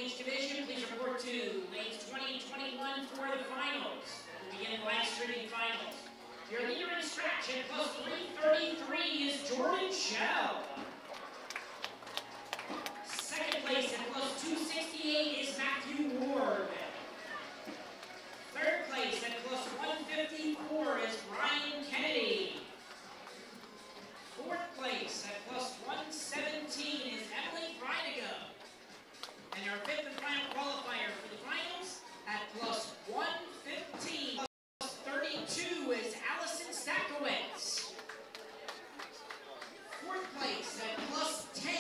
each division, please report to lanes 20 and 21 for the finals. We'll begin the live streaming finals. Your leader in scratch at plus 333 is Jordan Shell. Second place at plus 268 is Matthew Ward. Third place at plus 154 is Ryan Kennedy. Fourth place at plus 117 is Emily Reiniger. And our fifth and final qualifier for the finals at plus 115, plus 32 is Allison Stakowitz. Fourth place at plus 10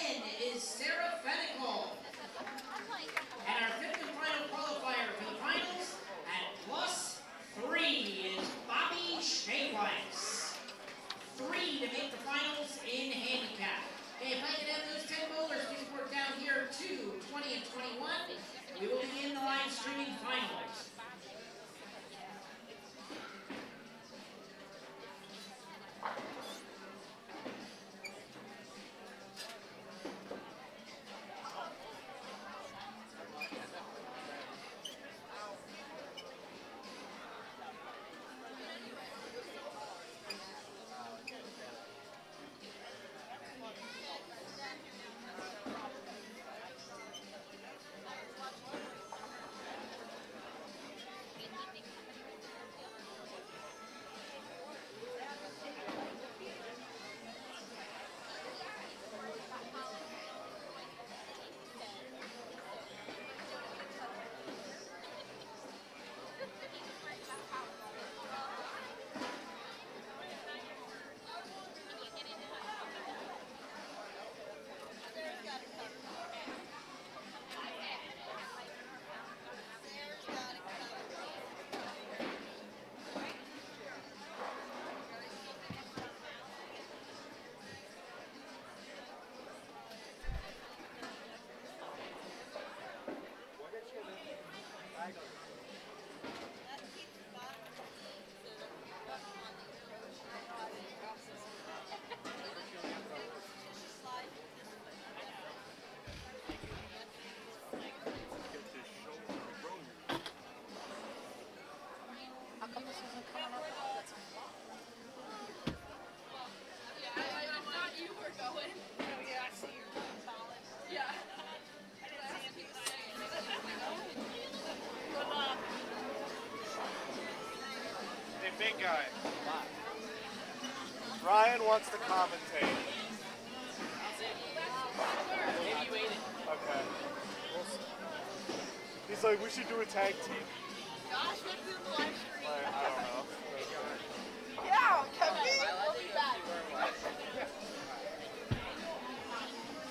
is Sarah Fenical. And our fifth and final qualifier for the finals at plus 3 is Bobby Schneeweiss. 3 to make the finals in handicap. Okay, if I could have those 10 bowlers, please report down here to 20 and 21. We will begin the live streaming finals. Big guy. Ryan wants to commentate. Okay. He's like, we should do a tag team. Gosh, let's do the live stream. I don't know. Yeah, Kevin, we'll be back.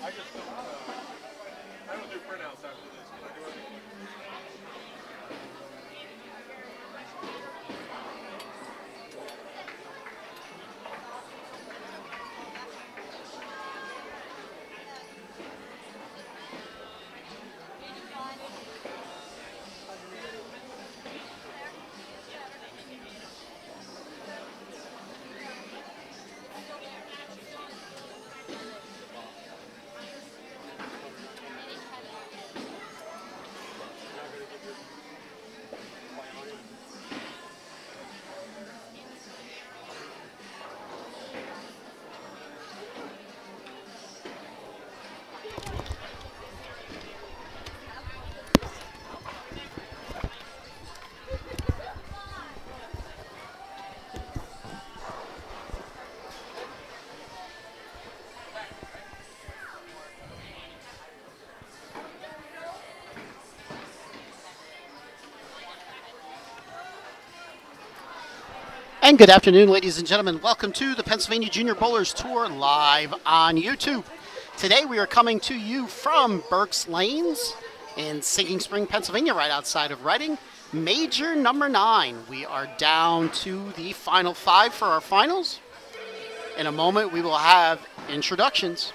I don't do printouts after this. Can I do it? And good afternoon, ladies and gentlemen. Welcome to the Pennsylvania Junior Bowlers Tour live on YouTube. Today we are coming to you from Berks Lanes in Sinking Spring, Pennsylvania, right outside of Reading. Major number 9. We are down to the final 5 for our finals. In a moment we will have introductions.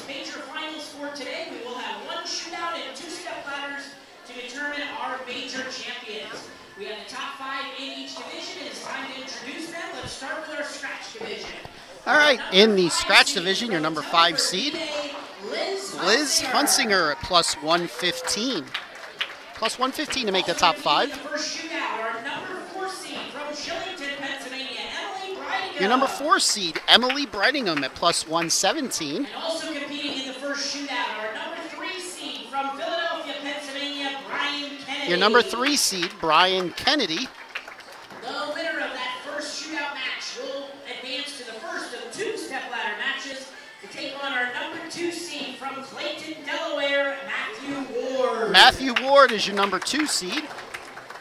major finals for today. We will have 1 shootout and 2 step ladders to determine our major champions. We have the top 5 in each division. It is time to introduce them. Let's start with our scratch division. All right, in the scratch division, your number 5 seed, Liz Hunsinger at plus 115. Plus 115 to make the top 5. First shootout, our number 4 seed from Shillington, Pennsylvania, Emily Bridingham. Your number 4 seed, Emily Bridingham at plus 117. And also competing in the first shootout, our number 3 seed from Philadelphia, Pennsylvania, Brian Kennedy. Your number 3 seed, Brian Kennedy. The winner of that first shootout match will advance to the first of 2 step-ladder matches to take on our number 2 seed from Clayton, Delaware, Matthew Ward. Matthew Ward is your number 2 seed.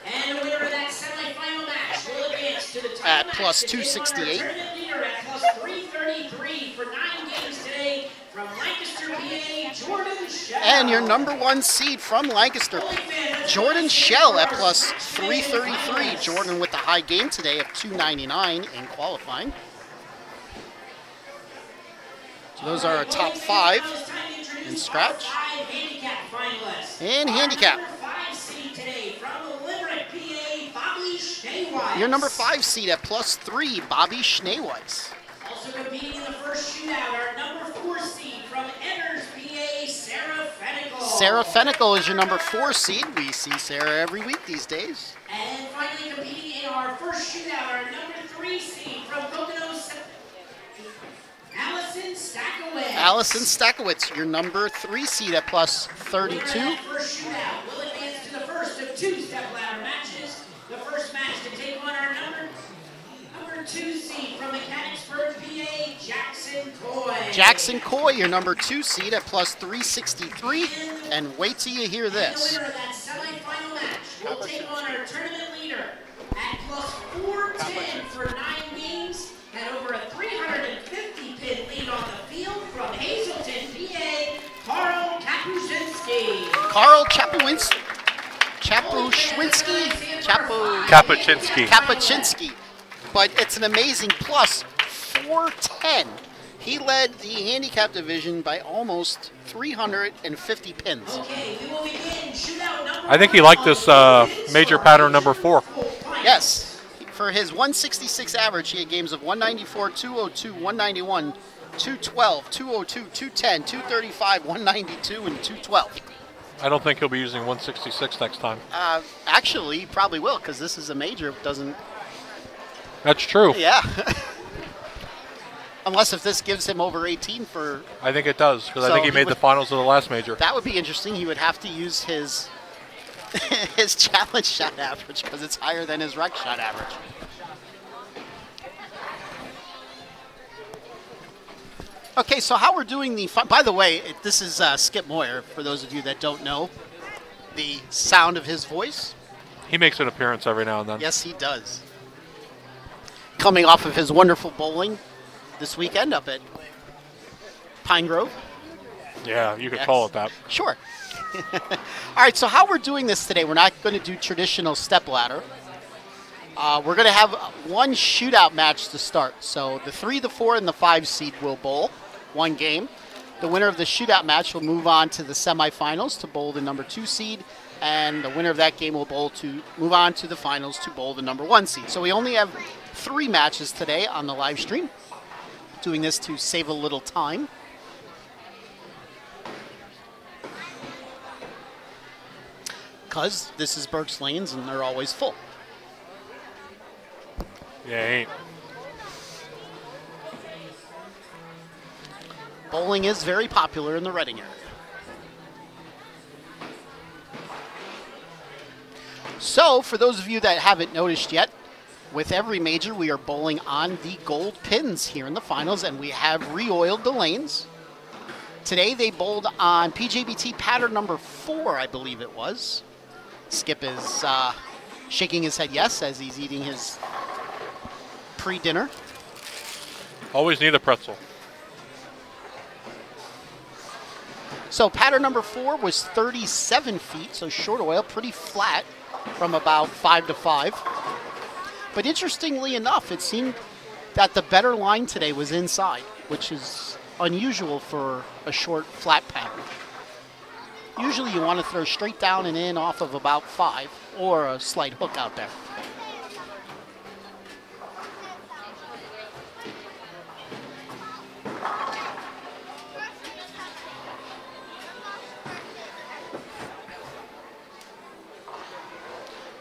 And the winner of that semifinal match will advance to the title At match plus to take on our 268. tournament leader at plus 333 for 9 games today from Lancaster, PA, Jordan Shell. And your number 1 seed from Lancaster, Jordan Shell at plus 333. Jordan with the high game today of 299 in qualifying. So those are our top 5 in scratch. And handicap. Your number 5 seed at plus 3, Bobby Schneeweiss. Also competing in the first shootout, our number 4 seed from Enders, PA, Sarah Fenical. Sarah Fenical is your number 4 seed. We see Sarah every week these days. And finally competing in our first shootout, our number 3 seed from Poconos, Allison Stackowitz. Allison Stackowitz, your number 3 seed at plus 32. That first shootout will advance to the first of 2 step-ladder matches. The first match to take on our number 2 seed from Mechanicsburg, PA, Jackson Coy. Jackson Coy, your number 2 seed at plus 363. And wait till you hear this. And the winner of that semifinal match will take on our tournament leader at plus 410 for 9 games and over a 350-pin lead on the field from Hazleton, PA, Carl Kapuscinski. Carl Kapuscinski. But it's an amazing plus 410. He led the handicap division by almost 350 pins. Okay, we will begin shootout number I think he liked this major pattern number 4. Yes. For his 166 average, he had games of 194, 202, 191, 212, 202, 210, 235, 192, and 212. I don't think he'll be using 166 next time. Actually, he probably will, because this is a major. It doesn't. That's true. Yeah. Unless if this gives him over 18 for. I think it does, because So I think he he made would- the finals of the last major. That would be interesting. He would have to use his his challenge shot average because it's higher than his rec shot average. Okay, so how we're doing the fun. By the way, this is Skip Moyer. For those of you that don't know, the sound of his voice. He makes an appearance every now and then. Yes, he does. Coming off of his wonderful bowling this weekend up at Pine Grove. Yeah, you could Yes. call it that. Sure. All right, so how we're doing this today, we're not going to do traditional step ladder. We're going to have 1 shootout match to start. So the 3, the 4, and the 5 seed will bowl 1 game. The winner of the shootout match will move on to the semifinals to bowl the number 2 seed, and the winner of that game will move on to the finals to bowl the number 1 seed. So we only have 3 matches today on the live stream. Doing this to save a little time. Because this is Berks Lanes and they're always full. Yeah, ain't. Bowling is very popular in the Reading area. So, for those of you that haven't noticed yet, with every major, we are bowling on the gold pins here in the finals, and we have re-oiled the lanes. Today, they bowled on PJBT pattern number 4, I believe it was. Skip is shaking his head yes as he's eating his pre-dinner. Always need a pretzel. So pattern number 4 was 37 feet, so short oil, pretty flat from about 5 to 5. But interestingly enough, it seemed that the better line today was inside, which is unusual for a short flat pattern. Usually you want to throw straight down and in off of about 5 or a slight hook out there.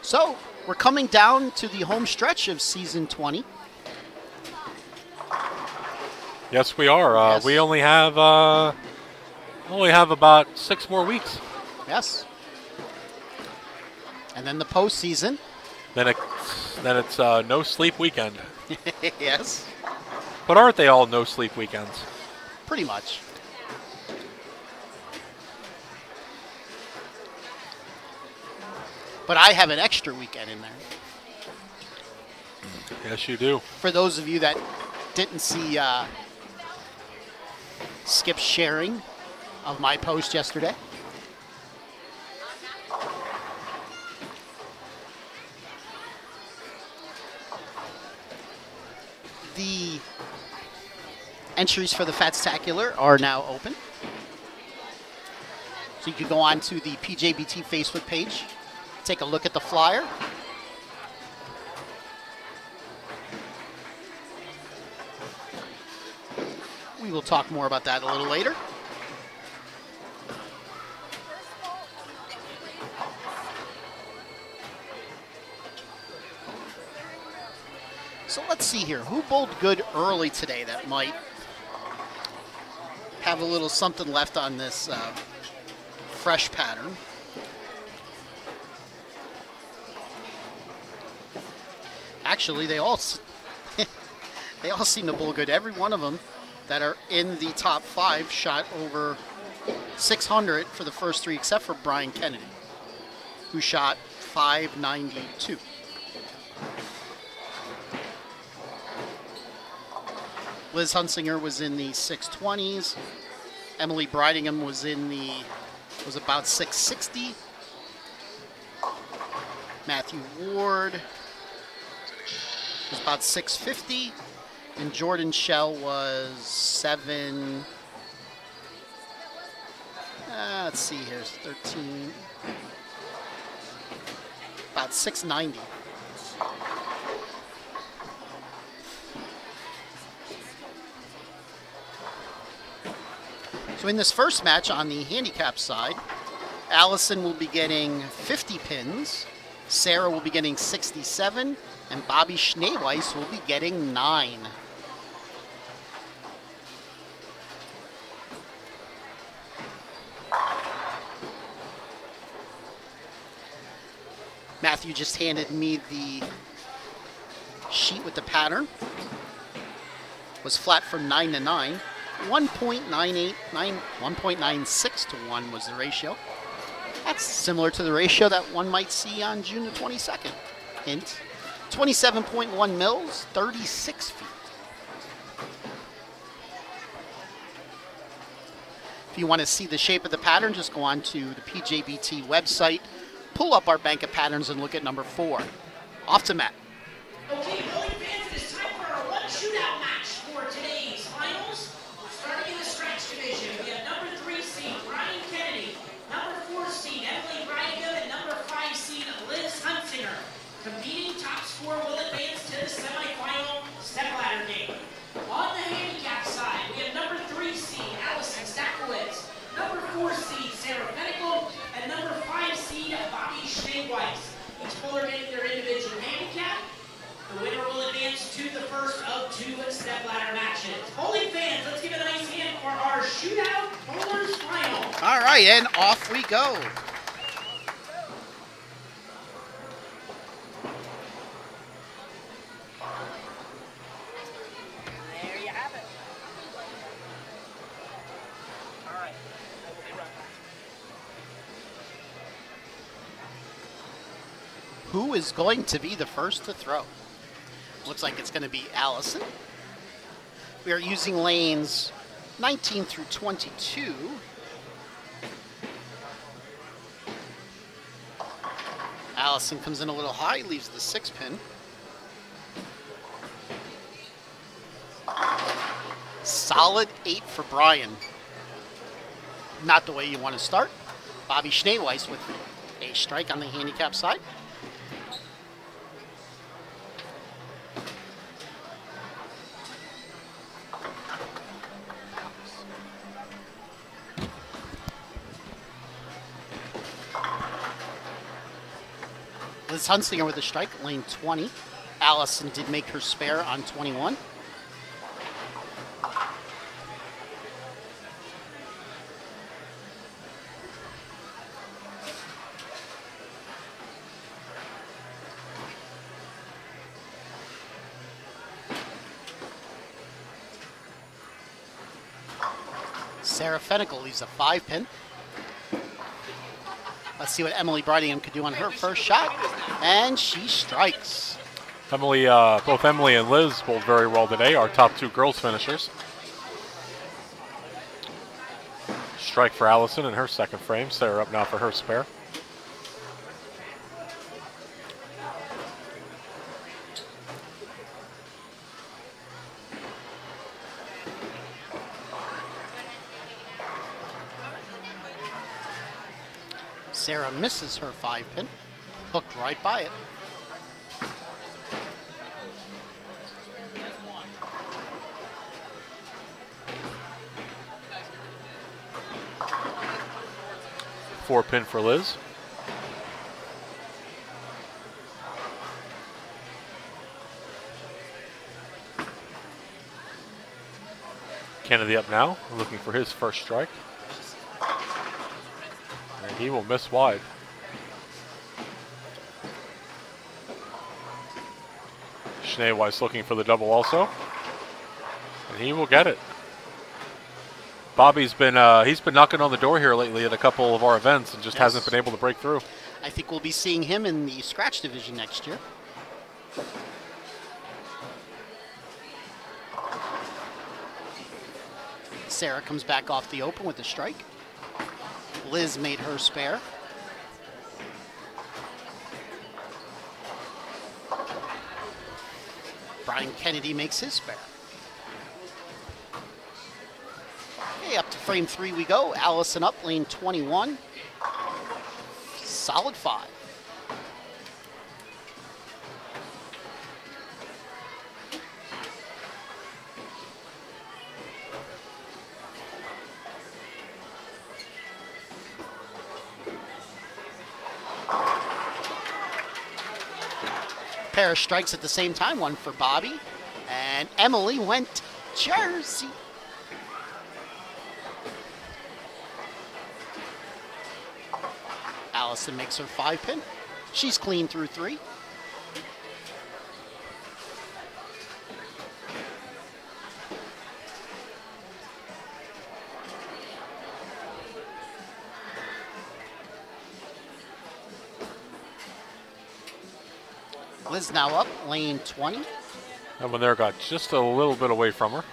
So we're coming down to the home stretch of season 20. Yes, we are. Yes. We only have about 6 more weeks. Yes. And then the postseason. Then it's no sleep weekend. Yes. But aren't they all no sleep weekends? Pretty much. But I have an extra weekend in there. Yes, you do. For those of you that didn't see Skip's sharing of my post yesterday. The entries for the Fatstacular are now open. So you can go on to the PJBT Facebook page, take a look at the flyer. We will talk more about that a little later. So let's see here. Who bowled good early today that might have a little something left on this fresh pattern? Actually, they all they all seem to bowl good. Every one of them that are in the top 5 shot over 600 for the first 3, except for Brian Kennedy, who shot 592. Liz Hunsinger was in the 620s. Emily Bridingham was about 660. Matthew Ward was about 650. And Jordan Shell was 7. Let's see, here's 13. About 690. So in this first match on the handicap side, Allison will be getting 50 pins, Sarah will be getting 67, and Bobby Schneeweiss will be getting 9. Matthew just handed me the sheet with the pattern. Was flat from 9 to 9. 1.989, 1.96 to 1 was the ratio. That's similar to the ratio that one might see on June the 22nd. Hint, 27.1 mils, 36 feet. If you want to see the shape of the pattern, just go on to the PJBT website, pull up our bank of patterns, and look at number 4. Off to Matt. Okay, bowling fans, it is time for our one shootout match for today's finals. Starting in the scratch division, we have number 3 seed Brian Kennedy, number 4 seed Emily Bridingham, and number 5 seed Liz Hunsinger. Competing top score will advance to the semifinal stepladder game. On the handicap side, we have number 3 seed Allison Stakowitz, number 4 seed Sarah Fenical, and number 5 seed Bobby Schneeweiss. Each bowler getting their individual handicap. The winner will advance to the first of 2 stepladder matches. Bowling fans, let's give a nice hand for our Shootout Bowlers Final. All right, and off we go. There you have it. All right. Who is going to be the first to throw? Looks like it's going to be Allison. We are using lanes 19 through 22. Allison comes in a little high, leaves the 6 pin. Solid 8 for Brian. Not the way you want to start. Bobby Schneeweiss with a strike on the handicap side. Liz Hunsinger with a strike, lane 20. Allison did make her spare on 21. Sarah Fenical leaves a 5-pin. Let's see what Emily Bridingham could do on her first shot. And she strikes. Emily, both Emily and Liz bowled very well today, our top 2 girls finishers. Strike for Allison in her second frame. Sarah up now for her spare. Sarah misses her 5-pin. Hooked right by it. Four pin for Liz. Kennedy up now, looking for his first strike. And he will miss wide. Schneeweiss looking for the double also. And he will get it. Bobby's been he's been knocking on the door here lately at a couple of our events and just hasn't been able to break through. I think we'll be seeing him in the scratch division next year. Sarah comes back off the open with a strike. Liz made her spare. Brian Kennedy makes his spare. Okay, up to frame 3 we go. Allison up, lane 21. Solid 5. Pair of strikes at the same time, one for Bobby, and Emily went Jersey. Allison makes her 5-pin. She's clean through 3. Liz now up, lane 20. That one there got just a little bit away from her.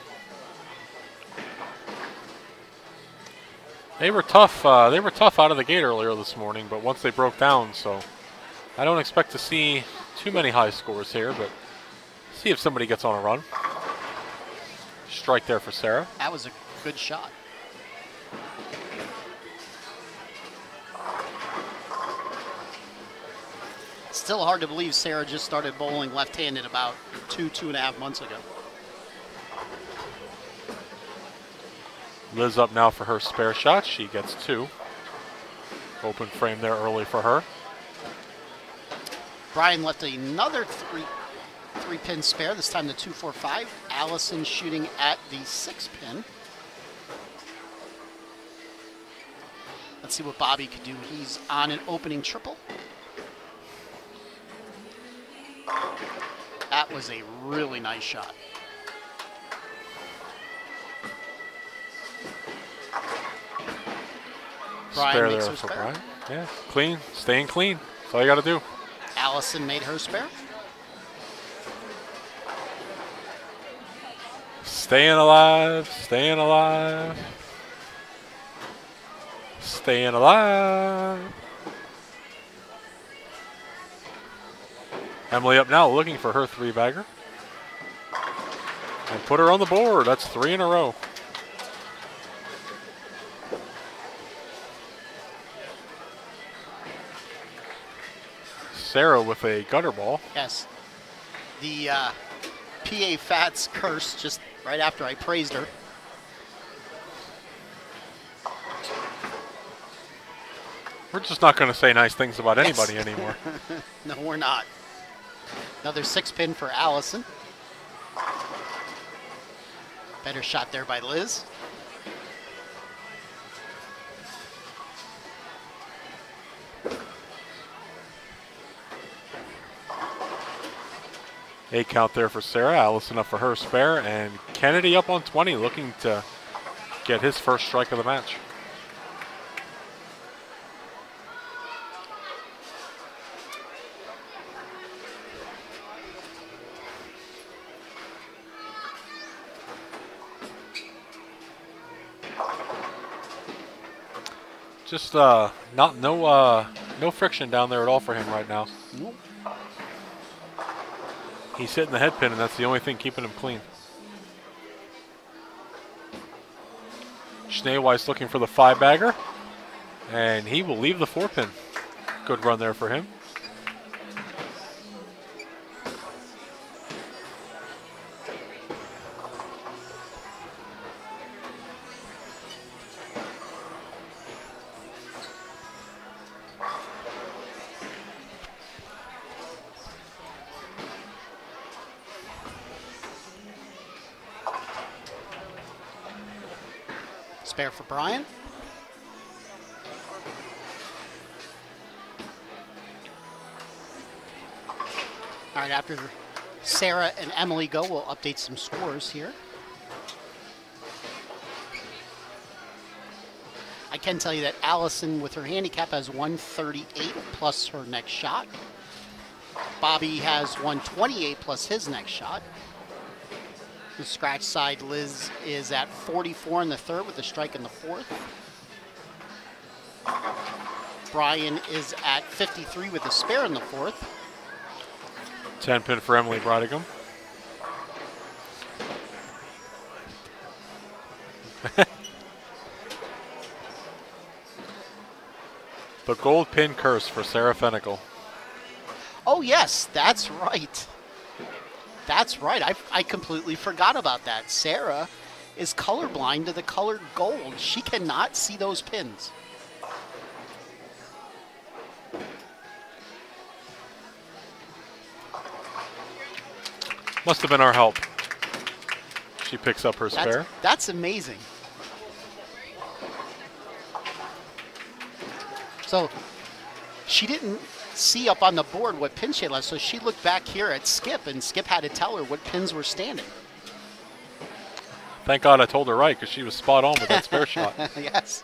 They were tough. They were tough out of the gate earlier this morning, but once they broke down, so I don't expect to see too many high scores here, but see if somebody gets on a run. Strike there for Sarah. That was a good shot. Still hard to believe Sarah just started bowling left-handed about 2.5 months ago. Liz up now for her spare shot. She gets 2. Open frame there early for her. Brian left another three-pin spare, this time the 2-4-5. Allison shooting at the 6-pin. Let's see what Bobby could do. He's on an opening triple. That was a really nice shot. Brian Spare makes there her for spare. Brian. Yeah, clean, staying clean. That's all you got to do. Allison made her spare. Staying alive, staying alive, staying alive. Emily up now looking for her 3-bagger. And put her on the board. That's 3 in a row. Sarah with a gutter ball. Yes. The PA Fats curse just right after I praised her. We're just not going to say nice things about anybody anymore. No, we're not. Another 6-pin for Allison. Better shot there by Liz. A count there for Sarah. Allison up for her spare. And Kennedy up on 20, looking to get his first strike of the match. Just no friction down there at all for him right now. Nope. He's hitting the head pin, and that's the only thing keeping him clean. Schneeweiss looking for the 5-bagger, and he will leave the 4-pin. Good run there for him. Spare for Brian. All right, after Sarah and Emily go, we'll update some scores here. I can tell you that Allison, with her handicap, has 138 plus her next shot. Bobby has 128 plus his next shot. The scratch side, Liz is at 44 in the third with a strike in the fourth. Brian is at 53 with a spare in the fourth. 10-pin for Emily Brodigan. The gold pin curse for Sarah Fenical. Oh yes, that's right. That's right. I completely forgot about that. Sarah is colorblind to the colored gold. She cannot see those pins. Must have been our help. She picks up her spare. That's amazing. So she didn't see up on the board what pin she had left, so she looked back here at Skip, and Skip had to tell her what pins were standing. Thank God I told her right, because she was spot on with that spare shot. Yes.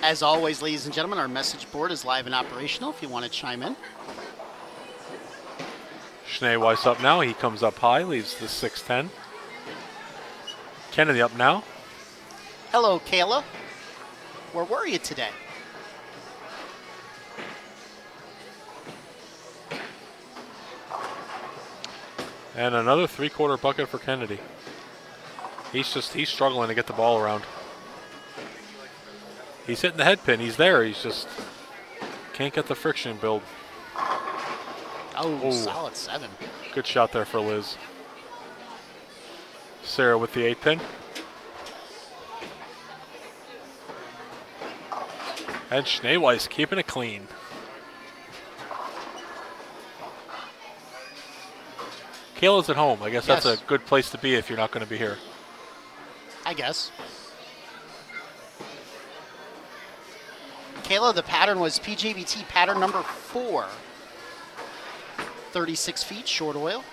As always, ladies and gentlemen, our message board is live and operational if you want to chime in. Schneeweiss up now. He comes up high, leaves the 6-10. Kennedy up now. Hello, Kayla. Where were you today? And another 3/4 bucket for Kennedy. He's struggling to get the ball around. He's hitting the head pin. He's there. He's just can't get the friction build. Oh, solid 7. Good shot there for Liz. Sarah with the 8-pin. And Schneeweiss keeping it clean. Kayla's at home. I guess that's a good place to be if you're not going to be here. I guess. Kayla, the pattern was PJBT pattern number 4. 36 feet, short oil.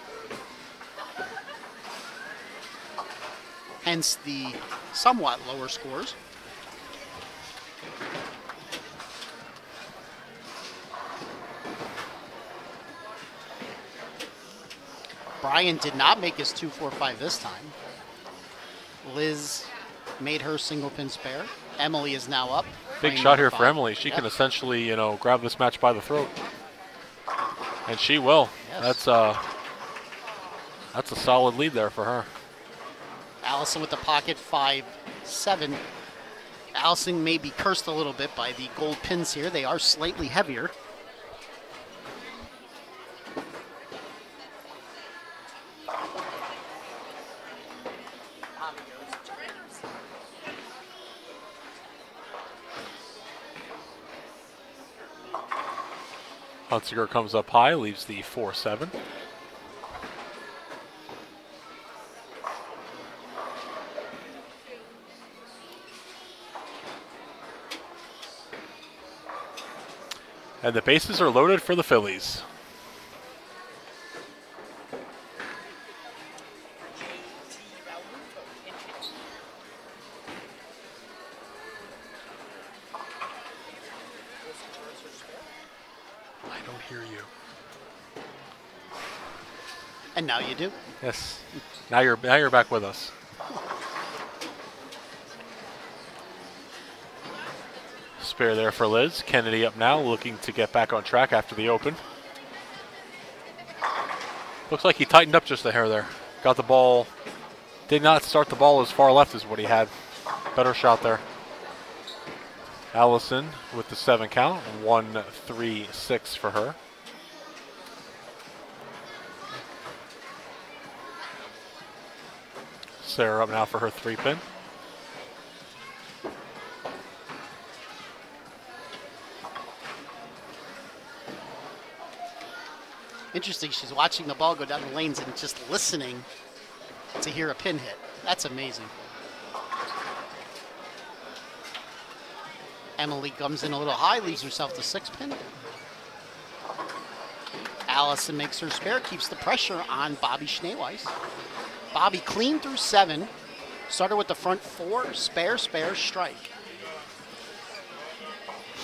Hence the somewhat lower scores. Brian did not make his 2-4-5 this time. Liz made her single pin spare. Emily is now up. Big shot here for Emily. She can essentially, you know, grab this match by the throat. And she will. Yes. That's a solid lead there for her. Allison with the pocket, 5-7. Allison may be cursed a little bit by the gold pins here. They are slightly heavier. Hunsinger comes up high, leaves the 4-7. And the bases are loaded for the Phillies. I don't hear you. And now you do? Yes. Now you're back with us. Spare there for Liz. Kennedy up now, looking to get back on track after the open. Looks like he tightened up just a hair there. Got the ball. Did not start the ball as far left as what he had. Better shot there. Allison with the 7 count. 1-3-6 for her. Sarah up now for her 3-pin. Interesting, she's watching the ball go down the lanes and just listening to hear a pin hit. That's amazing. Emily comes in a little high, leaves herself the 6-pin. Allison makes her spare, keeps the pressure on Bobby Schneeweiss. Bobby clean through 7. Started with the front 4, spare, spare, strike.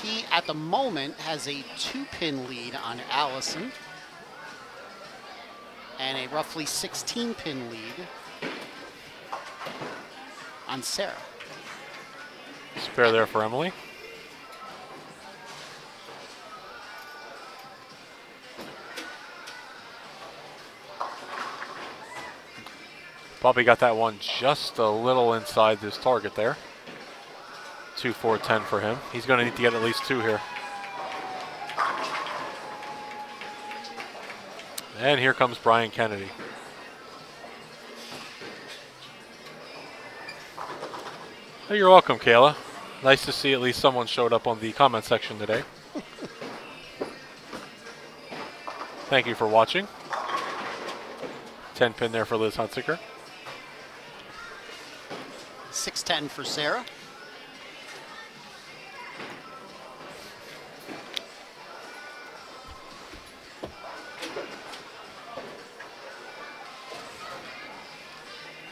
He, at the moment, has a 2-pin lead on Allison and a roughly 16-pin lead on Sarah. Spare there for Emily. Bobby got that one just a little inside his target there. 2-4-10 for him. He's going to need to get at least 2 here. And here comes Brian Kennedy. Oh, you're welcome, Kayla. Nice to see at least someone showed up on the comment section today. Thank you for watching. 10-pin there for Liz Hunsinger. 6-10 for Sarah.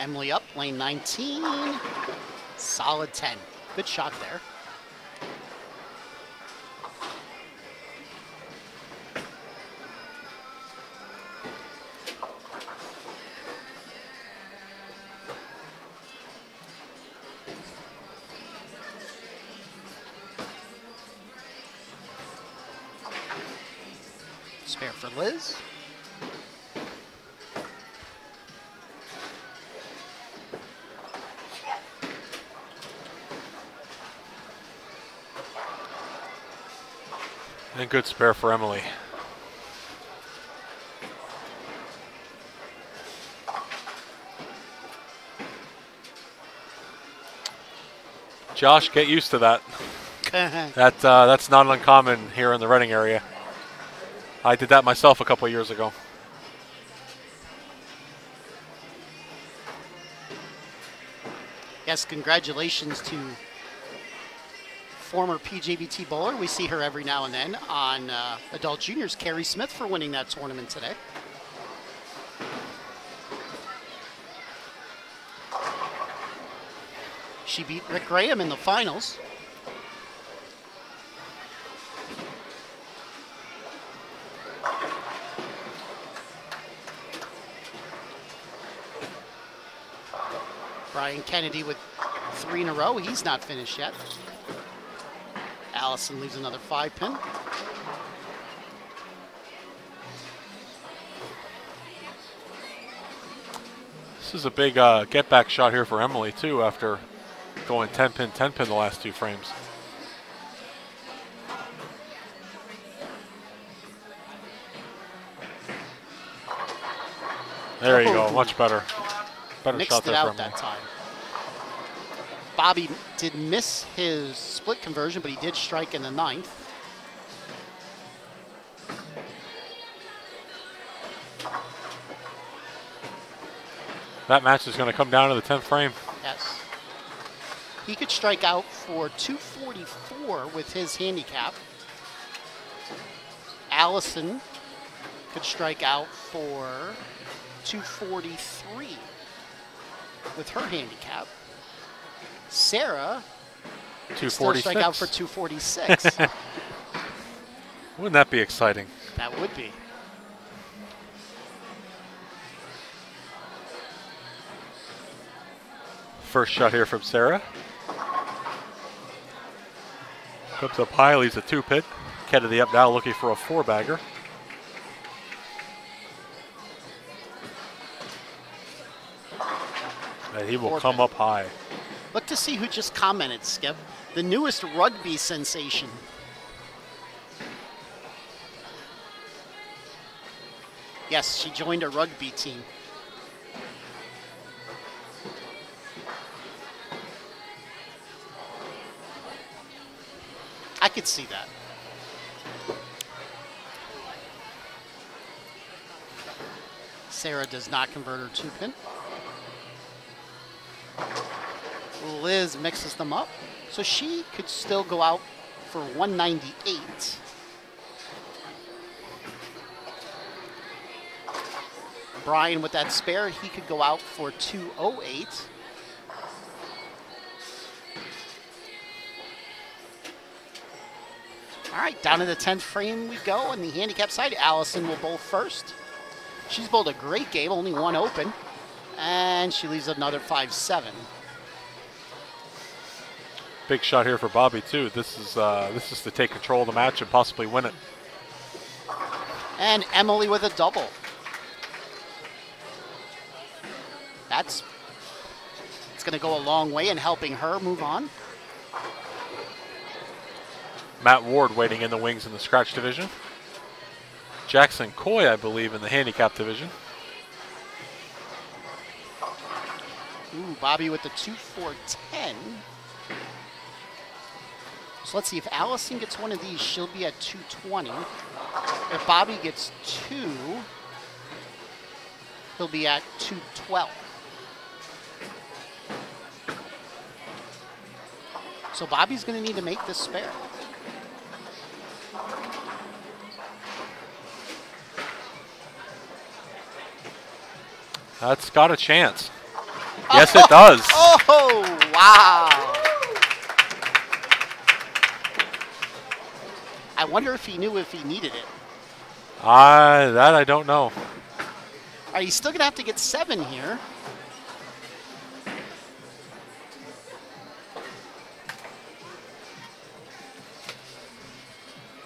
Emily up, lane 19. Solid 10. Good shot there. Spare for Liz. And good spare for Emily. Josh, get used to that. That's not uncommon here in the Reading area. I did that myself a couple years ago. Yes, congratulations to former PJBT bowler. We see her every now and then on Adult Juniors. Carrie Smith for winning that tournament today. She beat Rick Graham in the finals. Brian Kennedy with 3 in a row. He's not finished yet. Allison leaves another 5-pin. This is a big get-back shot here for Emily, too, after going 10-pin, 10-pin the last 2 frames. There you go, much better. Better Mixed shot it there for out Emily. that time. Bobby did miss his split conversion, but he did strike in the 9th. That match is going to come down to the 10th frame. Yes. He could strike out for 244 with his handicap. Allison could strike out for 243 with her handicap. Sarah still 246. strike out for 246. Wouldn't that be exciting? That would be. First shot here from Sarah. Comes up high, leaves a 2-pin. Kennedy up now looking for a 4-bagger. And he will 4-pin. come up high. Look to see who just commented, Skip. The newest rugby sensation. Yes, she joined a rugby team. I could see that. Sarah does not convert her 2-pin. Liz mixes them up, so she could still go out for 198. Brian with that spare, he could go out for 208. All right, down to the 10th frame we go. On the handicap side, Allison will bowl first. She's bowled a great game, only one open, and she leaves another 5-7. Big shot here for Bobby too. This is to take control of the match and possibly win it. And Emily with a double. It's going to go a long way in helping her move on. Matt Ward waiting in the wings in the scratch division. Jackson Coy, I believe, in the handicap division. Ooh, Bobby with the 2-4-10. So let's see, if Allison gets one of these, she'll be at 220. If Bobby gets 2, he'll be at 212. So Bobby's going to need to make this spare. That's got a chance. Yes, it does. Oh, wow. I wonder if he knew if he needed it. That I don't know. All right, he's still going to have to get 7 here.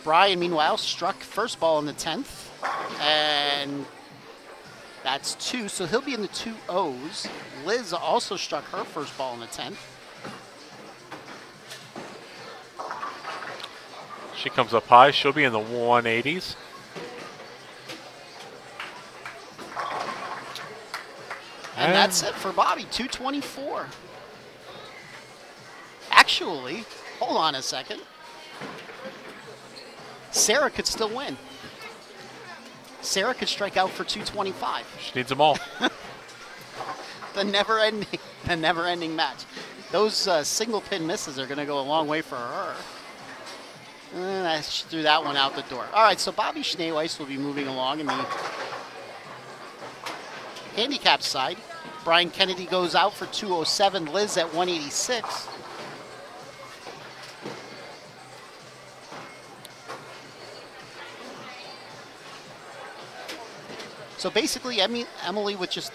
Brian, meanwhile, struck first ball in the 10th. And that's 2, so he'll be in the 2 O's. Liz also struck her first ball in the 10th. She comes up high. She'll be in the 180s. And that's it for Bobby, 224. Actually, hold on a second. Sarah could still win. Sarah could strike out for 225. She needs them all. The never-ending match. Those single pin misses are going to go a long way for her. And she threw that one out the door. All right, so Bobby Schneeweiss will be moving along in the handicap side. Brian Kennedy goes out for 207. Liz at 186. So basically, Emily with just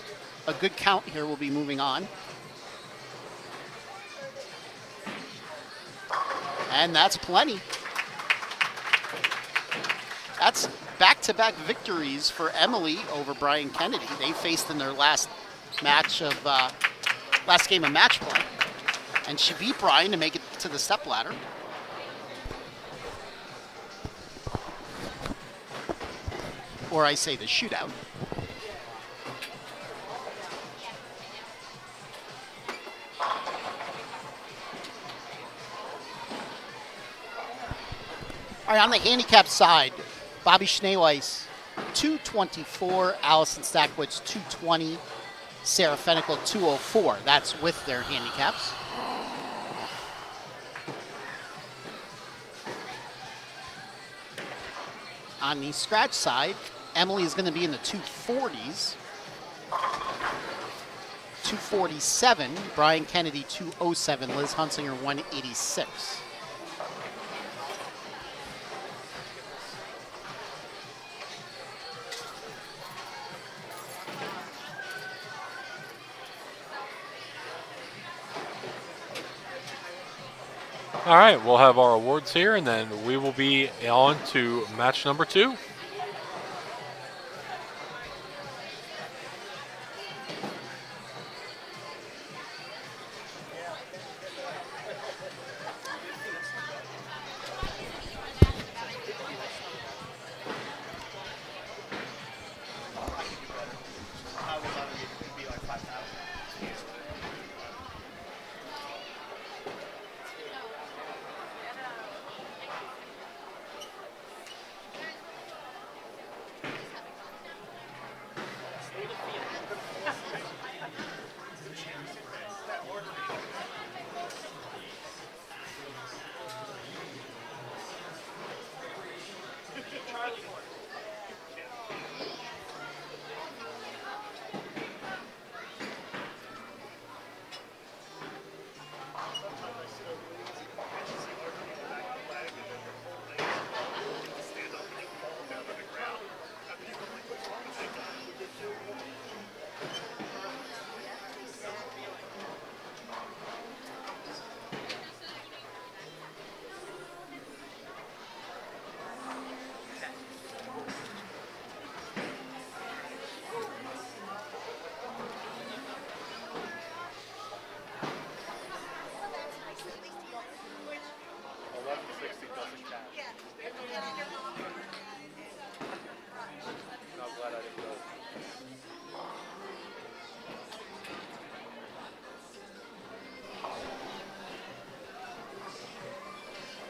a good count here will be moving on. And that's plenty. That's back-to-back victories for Emily over Brian Kennedy. They faced in their last game of match play. And she beat Brian to make it to the stepladder. Or I say the shootout. All right, on the handicap side, Bobby Schneeweiss, 224, Allison Stackwitz, 220, Sarah Fenical, 204. That's with their handicaps. On the scratch side, Emily is going to be in the 240s. 247, Brian Kennedy, 207, Liz Hunsinger, 186. All right, we'll have our awards here, and then we will be on to match number 2.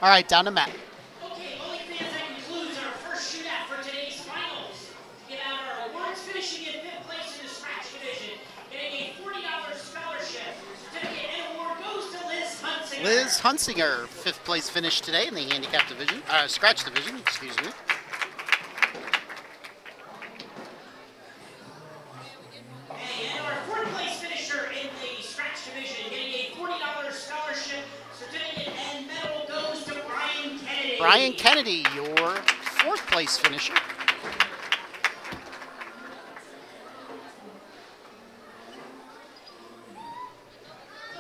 All right, down to Matt. Okay, Bully fans, that concludes our first shootout for today's finals. To get out our awards, finishing in 5th place in the scratch division, getting a $40 scholarship. Certificate and award goes to Liz Hunsinger. Liz Hunsinger, 5th place finish today in the handicap division, scratch division, excuse me. And our 4th place finisher in the scratch division, getting a $40 scholarship. Certificate and medal goes to Brian Kennedy. Brian Kennedy, your 4th place finisher.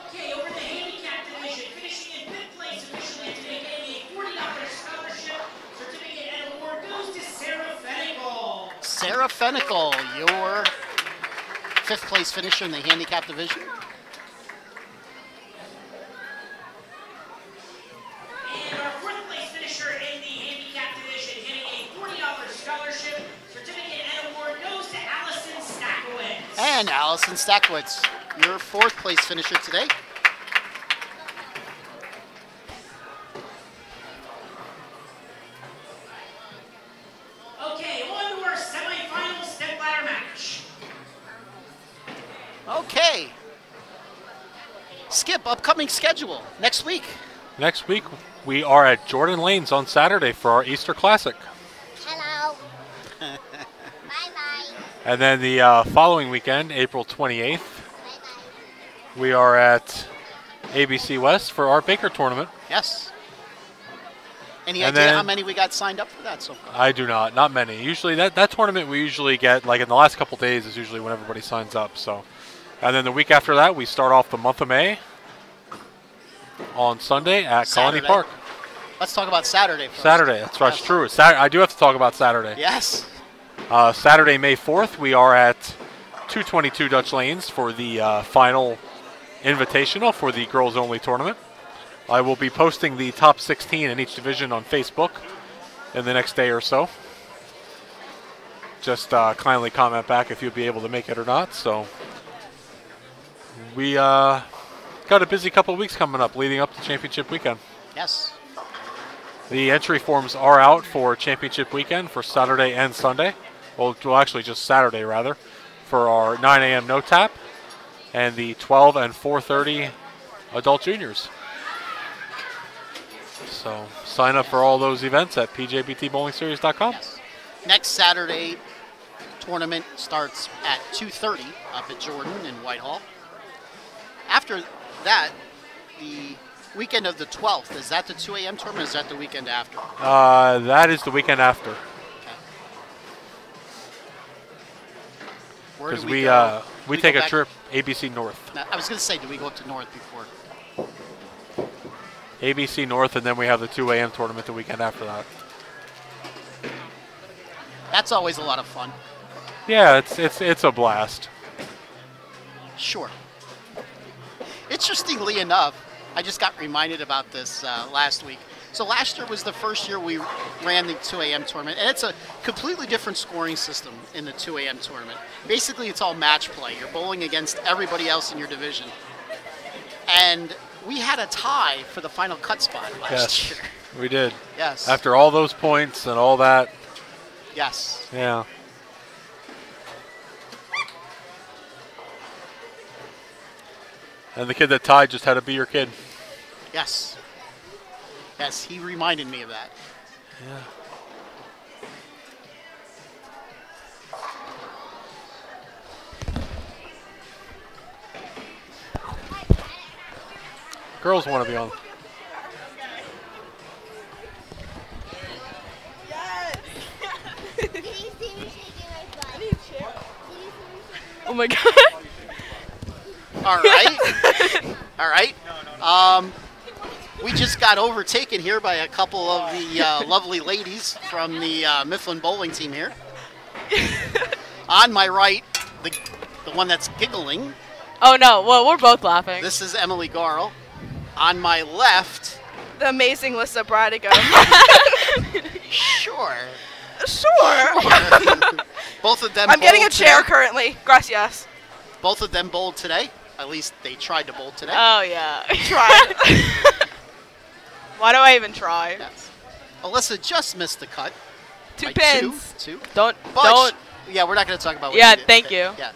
Okay, over the handicap division, finishing in 5th place officially today, getting a $40 scholarship. Certificate and award goes to Sarah Fenical. Sarah Fenical, your 5th place finisher in the handicap division. And our 4th place finisher in the handicap division, getting a $40 scholarship. Certificate and award goes to Allison Stackwitz. And Allison Stackwitz, your 4th place finisher today. Okay, on to our semifinal stepladder match. Okay. Skip, upcoming schedule next week. Next week, we are at Jordan Lanes on Saturday for our Easter Classic. Hello. Bye-bye. And then the following weekend, April 28th, Bye-bye. we are at ABC West for our Baker tournament. Yes. Any And idea then- how many we got signed up for that so far? I do not many. Usually that tournament we usually get, like in the last couple days is usually when everybody signs up. So, and then the week after that, we start off the month of May on Sunday at Colony Saturday. Park. Let's talk about Saturday first. Saturday, that's right. Yes. It's true. I do have to talk about Saturday. Yes. Saturday, May 4th, we are at 222 Dutch Lanes for the final invitational for the girls-only tournament. I will be posting the top 16 in each division on Facebook in the next day or so. Just kindly comment back if you'll be able to make it or not. So we got a busy couple of weeks coming up leading up to championship weekend. Yes. The entry forms are out for championship weekend for Saturday and Sunday. Well, actually just Saturday rather, for our 9 a.m. no tap and the 12 and 4:30 adult juniors. So sign up for all those events at pjbtbowlingseries.com. Yes. Next Saturday tournament starts at 2:30 up at Jordan in Whitehall. After that, the weekend of the 12th, is that the 2 a.m. tournament or is that the weekend after? That is the weekend after. Where do Because we we take go a back- trip ABC North. Now, I was going to say, do we go up to North before? ABC North, and then we have the 2 a.m. tournament the weekend after that. That's always a lot of fun. Yeah, it's a blast. Sure. Interestingly enough, I just got reminded about this last week. So last year was the first year we ran the 2 a.m. tournament, and it's a completely different scoring system in the 2 a.m. tournament. Basically, it's all match play. You're bowling against everybody else in your division. And we had a tie for the final cut spot last year. We did. Yes. After all those points and all that. Yes. Yeah. And the kid that tied just had to be your kid. Yes. Yes, he reminded me of that. Yeah. Girls want to be on. Yes. Did you see me shaking my butt? I need a chair. Did you see me shaking my Oh my god. All right. All right. We just got overtaken here by a couple of the lovely ladies from the Mifflin bowling team here. On my right, the one that's giggling, Oh no, well, we're both laughing. this is Emily Garl. On my left, The amazing Lissa Bradigo. sure. Sure. Both of them I'm getting a bowled chair today. currently. Gracias. Both of them bowled today. At least they tried to bowl today. Oh yeah. I tried. Why do I even try? Yes. Alyssa just missed the cut. Two by pins. Two. Don't. But yeah, we're not going to talk about what Yeah, you did. thank you. Yeah.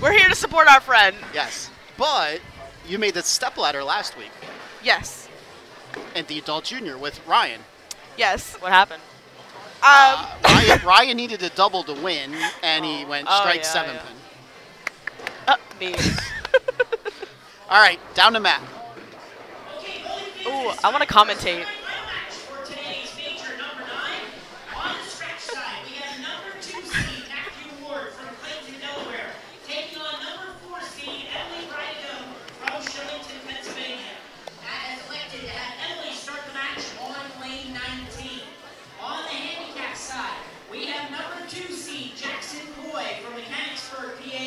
We're here to support our friend. Yes. But you made the stepladder last week Yes. at the adult junior with Ryan. Yes. What happened? Ryan needed a double to win, and he went Oh, strike yeah, 7 yeah. pin. Me. All right, down to Matt. Ooh, I want to commentate. For today's major number 9, on the scratch side, we have number 2 seed Matthew Ward from Clayton, Delaware, taking on number 4 seed Emily Bradigo from Shillington, Pennsylvania. Matt has elected to have Emily start the match on lane 19. On the handicap side, we have number 2 seed Jackson Coy from Mechanicsburg, PA,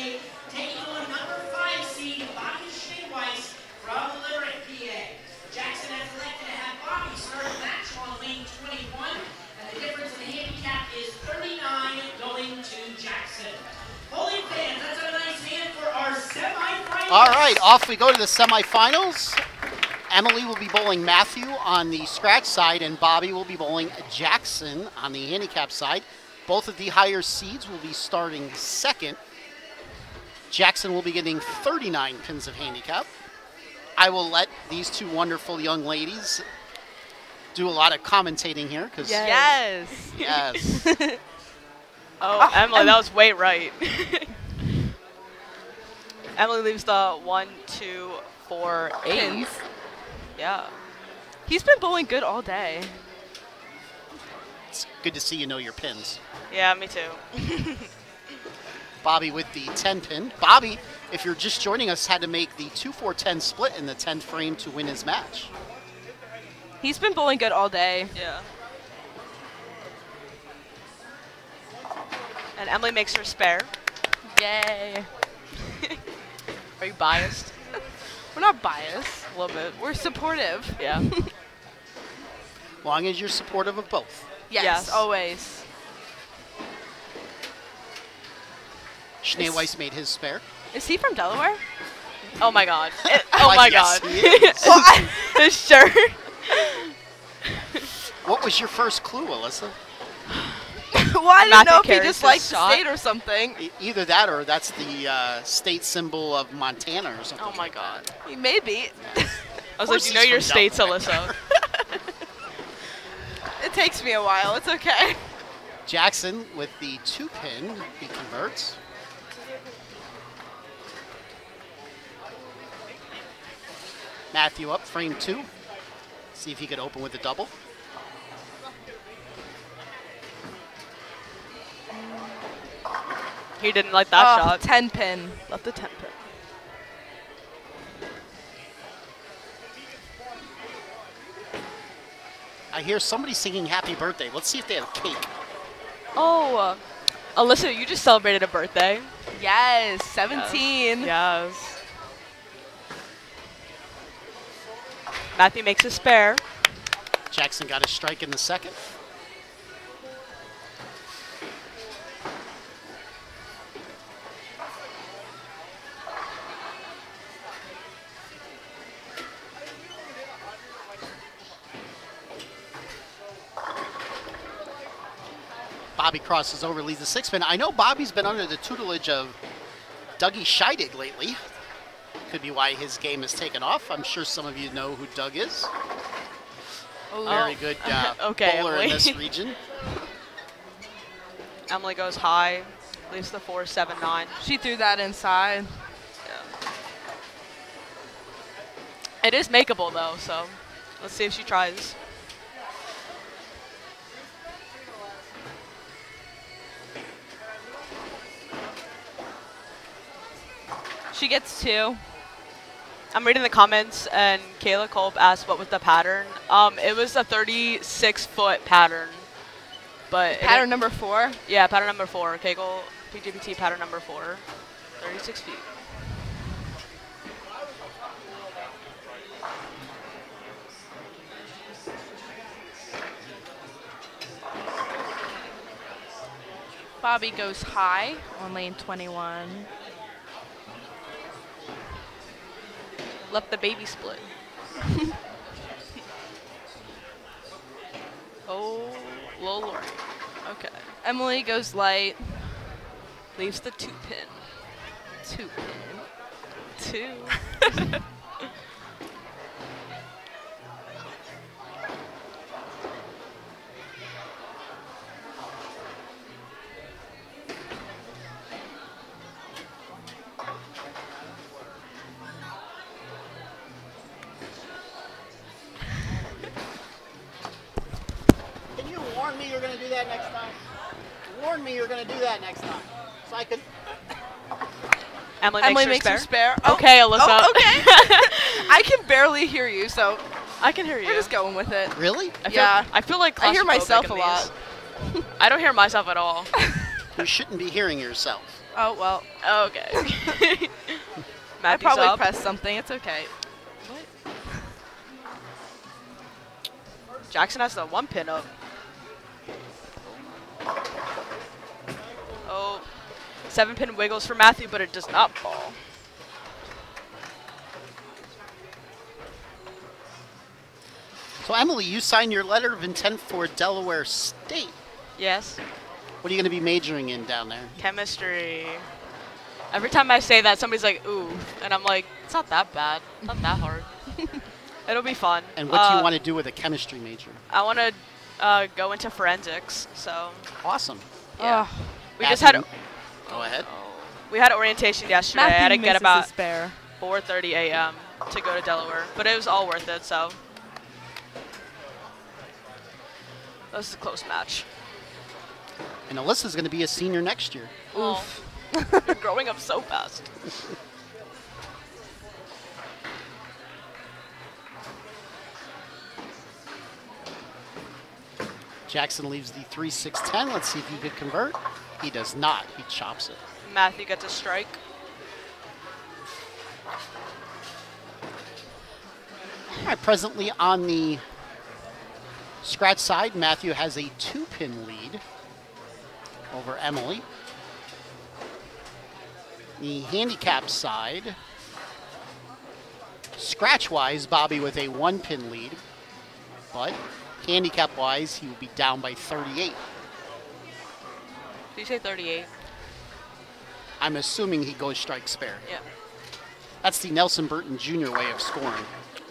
taking on number 5 seed Bobby Schneeweiss from Limerick, PA. Jackson has elected to have Bobby start the match on lane 21, and the difference in the handicap is 39 going to Jackson. Bowling fans, let's have a nice hand for our semifinals. All right, off we go to the semifinals. Emily will be bowling Matthew on the scratch side, and Bobby will be bowling Jackson on the handicap side. Both of the higher seeds will be starting second. Jackson will be getting 39 pins of handicap. I will let these two wonderful young ladies do a lot of commentating here because Yes. yes. Oh, Emily, that was way right. Emily leaves the 1, 2, 4, 8. Pins. Yeah. He's been bowling good all day. It's good to see you know your pins. Yeah, me too. Bobby with the 10 pin. Bobby, if you're just joining us, had to make the 2-4-10 split in the 10th frame to win his match. He's been bowling good all day. Yeah. And Emily makes her spare. Yay. Are you biased? We're not biased. A little bit. We're supportive. Yeah. Long as you're supportive of both. Yes, Yes. always. Schneeweiss made his spare. Is he from Delaware? Oh my god. Oh my Yes, god. he is. His shirt. What was your first clue, Alyssa? Well, I didn't Matthew know if he carries just his liked the shot. state or something. Either that or that's the state symbol of Montana or something. Oh my god. Maybe. I was course like, you know he's your from states, Delaware. Alyssa. It takes me a while. It's okay. Jackson with the 2-pin. He converts. Matthew up, frame 2. See if he could open with the double. He didn't like that shot. 10 pin. Left the 10 pin. I hear somebody singing happy birthday. Let's see if they have cake. Oh, Alyssa, you just celebrated a birthday. Yes, 17. Yes. Matthew makes a spare. Jackson got his strike in the second. Bobby crosses over, leads the 6-pin. I know Bobby's been under the tutelage of Dougie Scheidig lately. Could be why his game has taken off. I'm sure some of you know who Doug is. Very good Okay, bowler in Emily. this region. Emily goes high, leaves the 4-7-9. She threw that inside. It is makeable though, so let's see if she tries. She gets 2. I'm reading the comments, and Kayla Kolb asked what was the pattern. It was a 36-foot pattern, but Pattern number 4. yeah, pattern number 4. Kegel PJBT pattern number 4, 36 feet. Bobby goes high on lane 21. Left the baby split. Oh, little Lori. Okay. Emily goes light. Leaves the 2-pin. 2 pin. 2. Can you warn me you're going to do that next time? Warn me you're going to do that next time. So I could... Emily Makes her her spare. spare. Okay, Alyssa. Oh, okay. I can barely hear you, so I can hear you. we're just going with it. Really? I feel like I hear claustrophobic myself in a these. lot. I don't hear myself at all. You shouldn't be hearing yourself. Oh, well. Okay. I Matthew's probably up. pressed something. It's okay. Jackson has the 1-pin up. Oh, 7-pin wiggles for Matthew, but it does not fall. So Emily, you signed your letter of intent for Delaware State. Yes. What are you going to be majoring in down there? Chemistry. Every time I say that, somebody's like, ooh. And I'm like, it's not that bad. It's not that hard. It'll be fun. And what do you want to do with a chemistry major? I want to go into forensics, so Awesome. yeah. Ugh. We just had Go ahead. we had orientation yesterday. I Matthew had to get misses about his spare. 4:30 a.m. to go to Delaware, but it was all worth it. So this is a close match. And Alyssa's going to be a senior next year. Oof. You're growing up so fast. Jackson leaves the 3-6-10. Let's see if he could convert. He does not. He chops it. Matthew gets a strike. All right, presently on the scratch side, Matthew has a 2-pin lead over Emily. The handicap side, scratch-wise, Bobby with a 1-pin lead, but handicap-wise, he will be down by 38. Did you say 38? I'm assuming he goes strike spare. Yeah. That's the Nelson Burton Jr. way of scoring.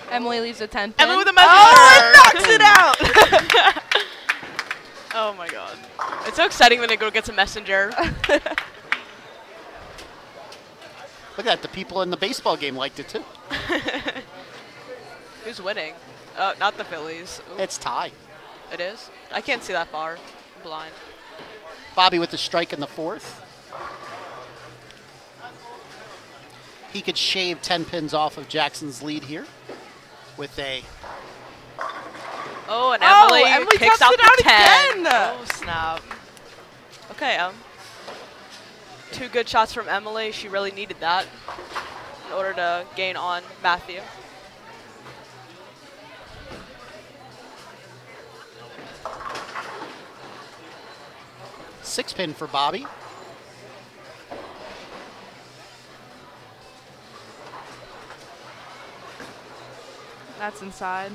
Emily leaves a 10 pin. Emily with a messenger. Oh, knocks it out. Oh my god. It's so exciting when a girl gets a messenger. Look at that. The people in the baseball game liked it too. Who's winning? Not the Phillies. Ooh, It's tie. it is? I can't see that far. I'm blind. Bobby with the strike in the 4th. He could shave 10 pins off of Jackson's lead here with a Oh, and Oh, Emily, Emily kicks tops out it the out 10. again. Oh, snap. Okay, 2 good shots from Emily. She really needed that in order to gain on Matthew. six pin for Bobby. That's inside.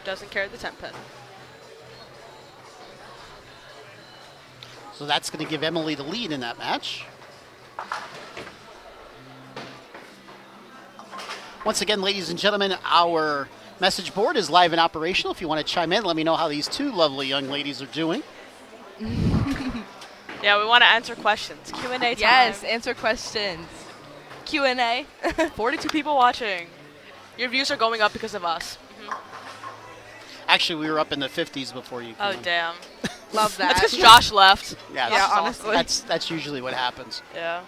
Doesn't carry the 10 pin. So that's going to give Emily the lead in that match. Once again, ladies and gentlemen, our message board is live and operational. If you want to chime in, let me know how these two lovely young ladies are doing. Yeah, we want to answer questions. Q&A time. Yes, answer questions. Q&A. 42 people watching. Your views are going up because of us. Actually, we were up in the 50s before you Oh, came in. damn. Love that. That's because Josh left. Yeah, Yeah, honestly. That's usually what happens. Yeah.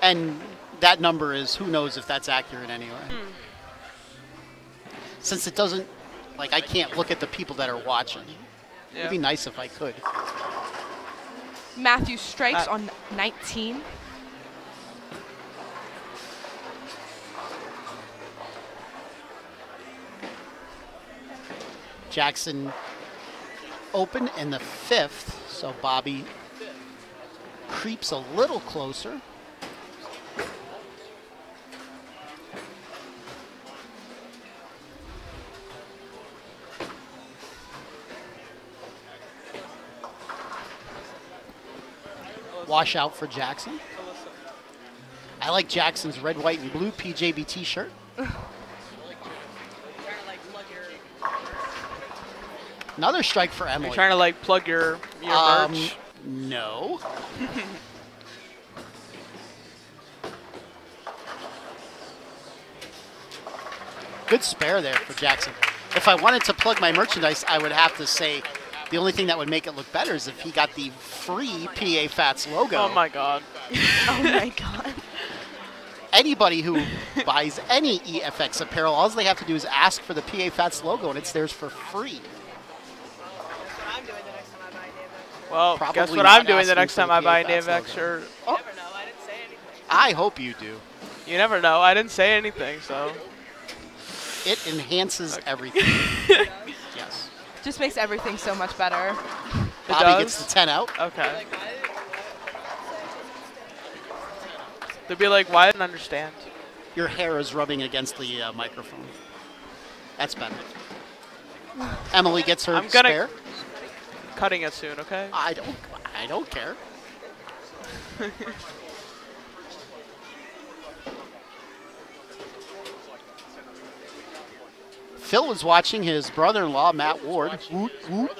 And that number is, who knows if that's accurate anyway. Since it doesn't, like, I can't look at the people that are watching. It'd be nice if I could. Matthew strikes on 19. Jackson open in the 5th, so Bobby creeps a little closer. Wash out for Jackson. I like Jackson's red, white, and blue PJBT shirt. Another strike for Emily. You're trying to like plug your merch. No. Good spare there for Jackson. If I wanted to plug my merchandise, I would have to say the only thing that would make it look better is if he got the free PA Fats logo. Oh my god. Oh my god. Anybody who buys any EFX apparel, all they have to do is ask for the PA Fats logo, and it's theirs for free. Well, Probably guess what not I'm doing the asking next for time the I buy a PA Fats Navex logo. shirt. Oh, Never know. I didn't say anything. I hope you do. You never know. I didn't say anything, so. It enhances everything. Yes. Just makes everything so much better. Bobby does? gets the 10 out. Okay. They'd be like, why? I didn't understand. Your hair is rubbing against the microphone. That's better. Emily gets her I'm gonna- spare. Cutting it soon, okay? I don't care. Phil was watching his brother-in-law, Matt Ward. Woot, woot.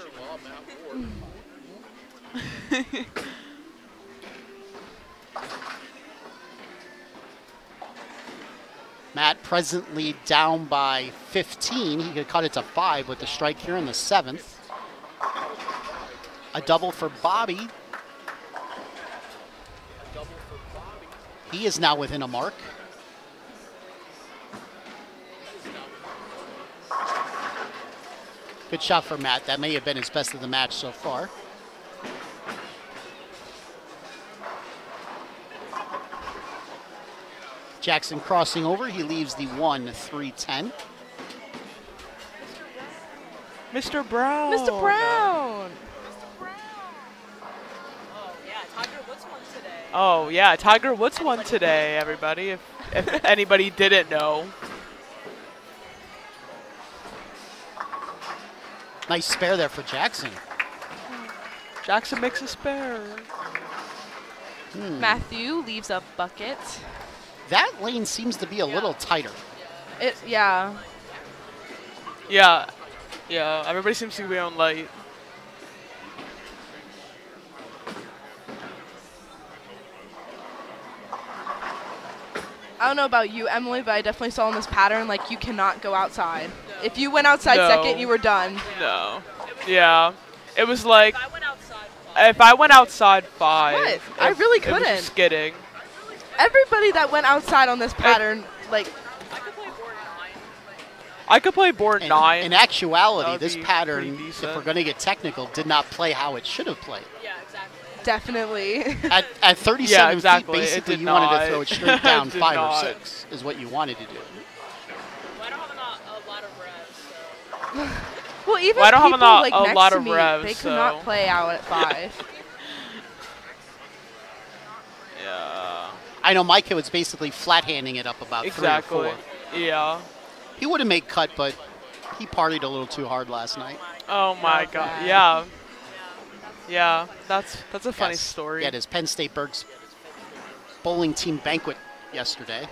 Matt presently down by 15. He could cut it to 5 with the strike here in the 7th. A double for Bobby. He is now within a mark. Good shot for Matt. That may have been his best of the match so far. Jackson crossing over. He leaves the 1-3-10. Mr. Brown. Mr. Brown. Oh, yeah, Tiger Woods won today, everybody, if anybody didn't know. Nice spare there for Jackson. Jackson makes a spare. Matthew leaves a bucket. That lane seems to be a little tighter. Yeah. Yeah, everybody seems to be on light. I don't know about you, Emily, but I definitely saw in this pattern, like, you cannot go outside. If you went outside No. second, you were done. No. Yeah. It was like, if I went outside 5. What? I really It was couldn't. just kidding. Everybody that went outside on this pattern, like, I could play board 9. In actuality, That would this be pattern, pretty if decent. we're going to get technical, did not play how it should have played. definitely. At 37 Yeah, exactly. feet, It basically did you wanted to not. throw it straight down It did 5 not. or 6 is what you wanted to do. Well, even Well, I don't have people, like, a next lot to of me, revs, they could not so- play out at 5. Yeah. I know my kid was basically flat-handing it up about 3 or Exactly. 4. Yeah. He would have made cut, but he partied a little too hard last night. Oh my Love god. that. Yeah. Yeah. That's a funny Yes. story. He had his Penn State Berks bowling team banquet yesterday.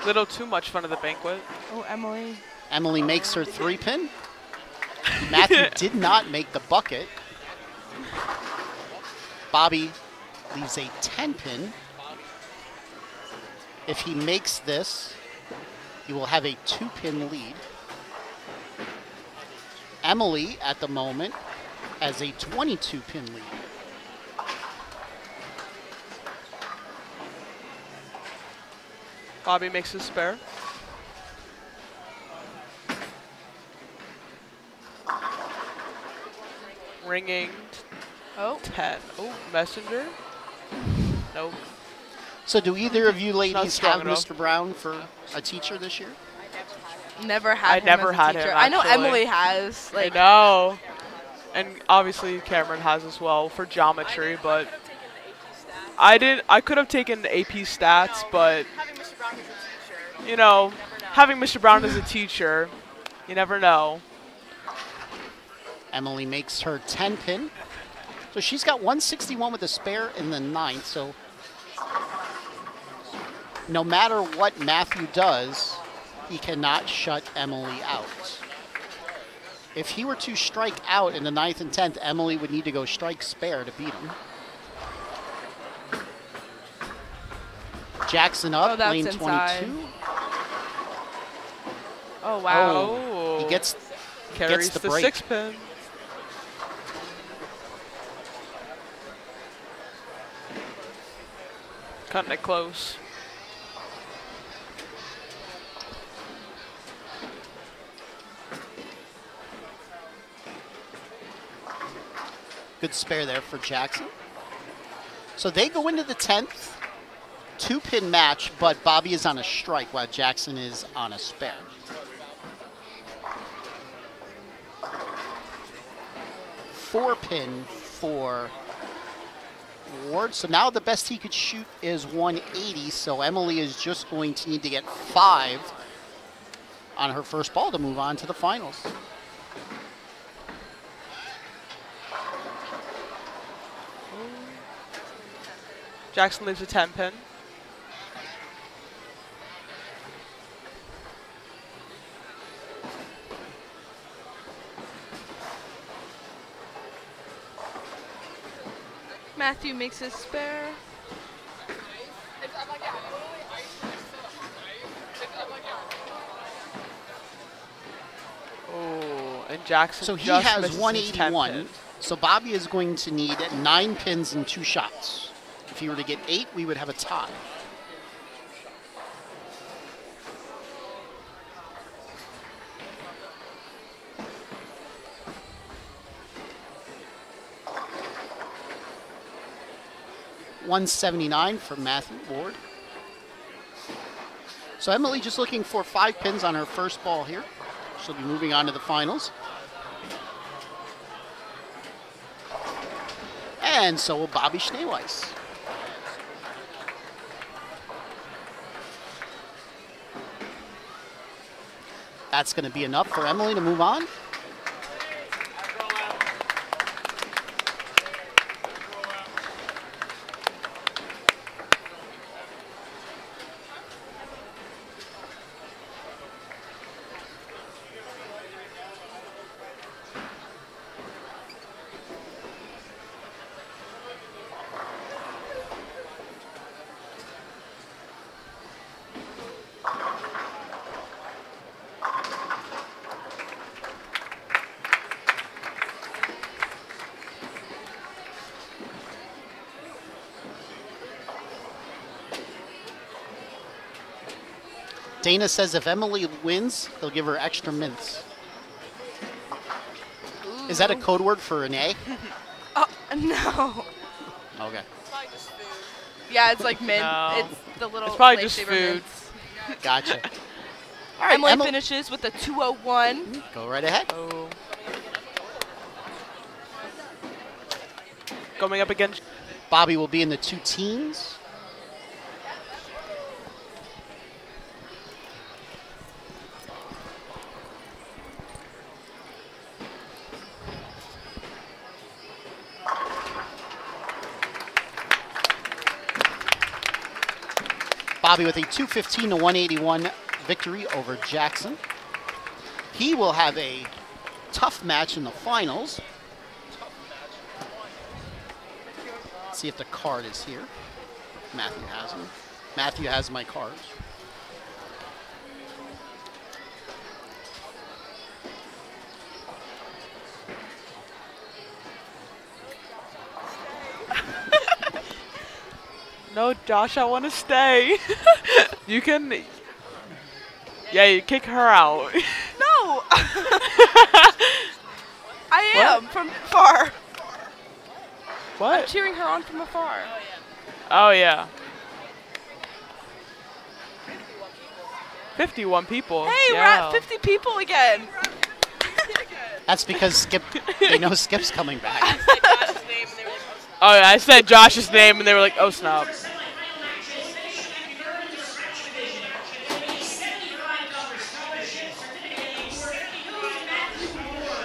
Little too much fun at the banquet. Oh, Emily. Emily makes her 3-pin. Matthew did not make the bucket. Bobby leaves a 10-pin. If he makes this, he will have a 2-pin lead. Emily, at the moment, has a 22-pin lead. Bobby makes his spare. Ringing Oh, 10. Oh, messenger. Nope. So do either of you ladies strong have enough. Mr. Brown for a teacher this year? never had I him never as a had him, teacher. I know actually. Emily has. Like, I know. And obviously Cameron has as well for geometry, but I could have taken AP stats, but you know, having Mr. Brown as a teacher, you never know. Emily makes her 10-pin. So she's got 161 with a spare in the 9th. So no matter what Matthew does, he cannot shut Emily out. If he were to strike out in the 9th and 10th, Emily would need to go strike spare to beat him. Jackson up, Oh, that's lane inside. 22. oh, wow. Oh, He gets carries the the break. 6-pin. Cutting it close. Good spare there for Jackson. So they go into the 10th. 2-pin match, but Bobby is on a strike while Jackson is on a spare. Four-pin for Ward. So now the best he could shoot is 180. So Emily is just going to need to get 5 on her first ball to move on to the finals. Jackson leaves a 10-pin. Matthew makes his spare. Oh, and Jackson So he just has misses his 181. 10-pin. So Bobby is going to need 9 pins and 2 shots. If he were to get 8, we would have a tie. 179 for Matthew Ward. So Emily just looking for 5 pins on her first ball here. She'll be moving on to the finals. And so will Bobby Schneeweiss. That's going to be enough for Emily to move on. Dana says if Emily wins, they'll give her extra mints. Ooh. Is that a code word for an A? Oh, no. Okay. Yeah, it's like mint. No. It's the little It's probably just lifesaver food. mints. Gotcha. All right, Emily Emily, finishes with a 201. go right ahead. Oh. Going up against. Bobby will be in the 2 teens. Bobby with a 215 to 181 victory over Jackson. He will have a tough match in the finals. Let's see if the card is here. Matthew has them. Matthew has my cards. No, Josh, I want to stay. You can. Yeah, you kick her out. No! I am from far. I'm What? cheering her on from afar. Oh, yeah. 51 people. Hey, yeah. we're at 50 people again. That's because Skip, they know Skip's coming back. Oh, yeah, I said Josh's name, and they were like, oh, snap. Semifinal matches, finishing at third in the scratch division. A $75 scholarship certificate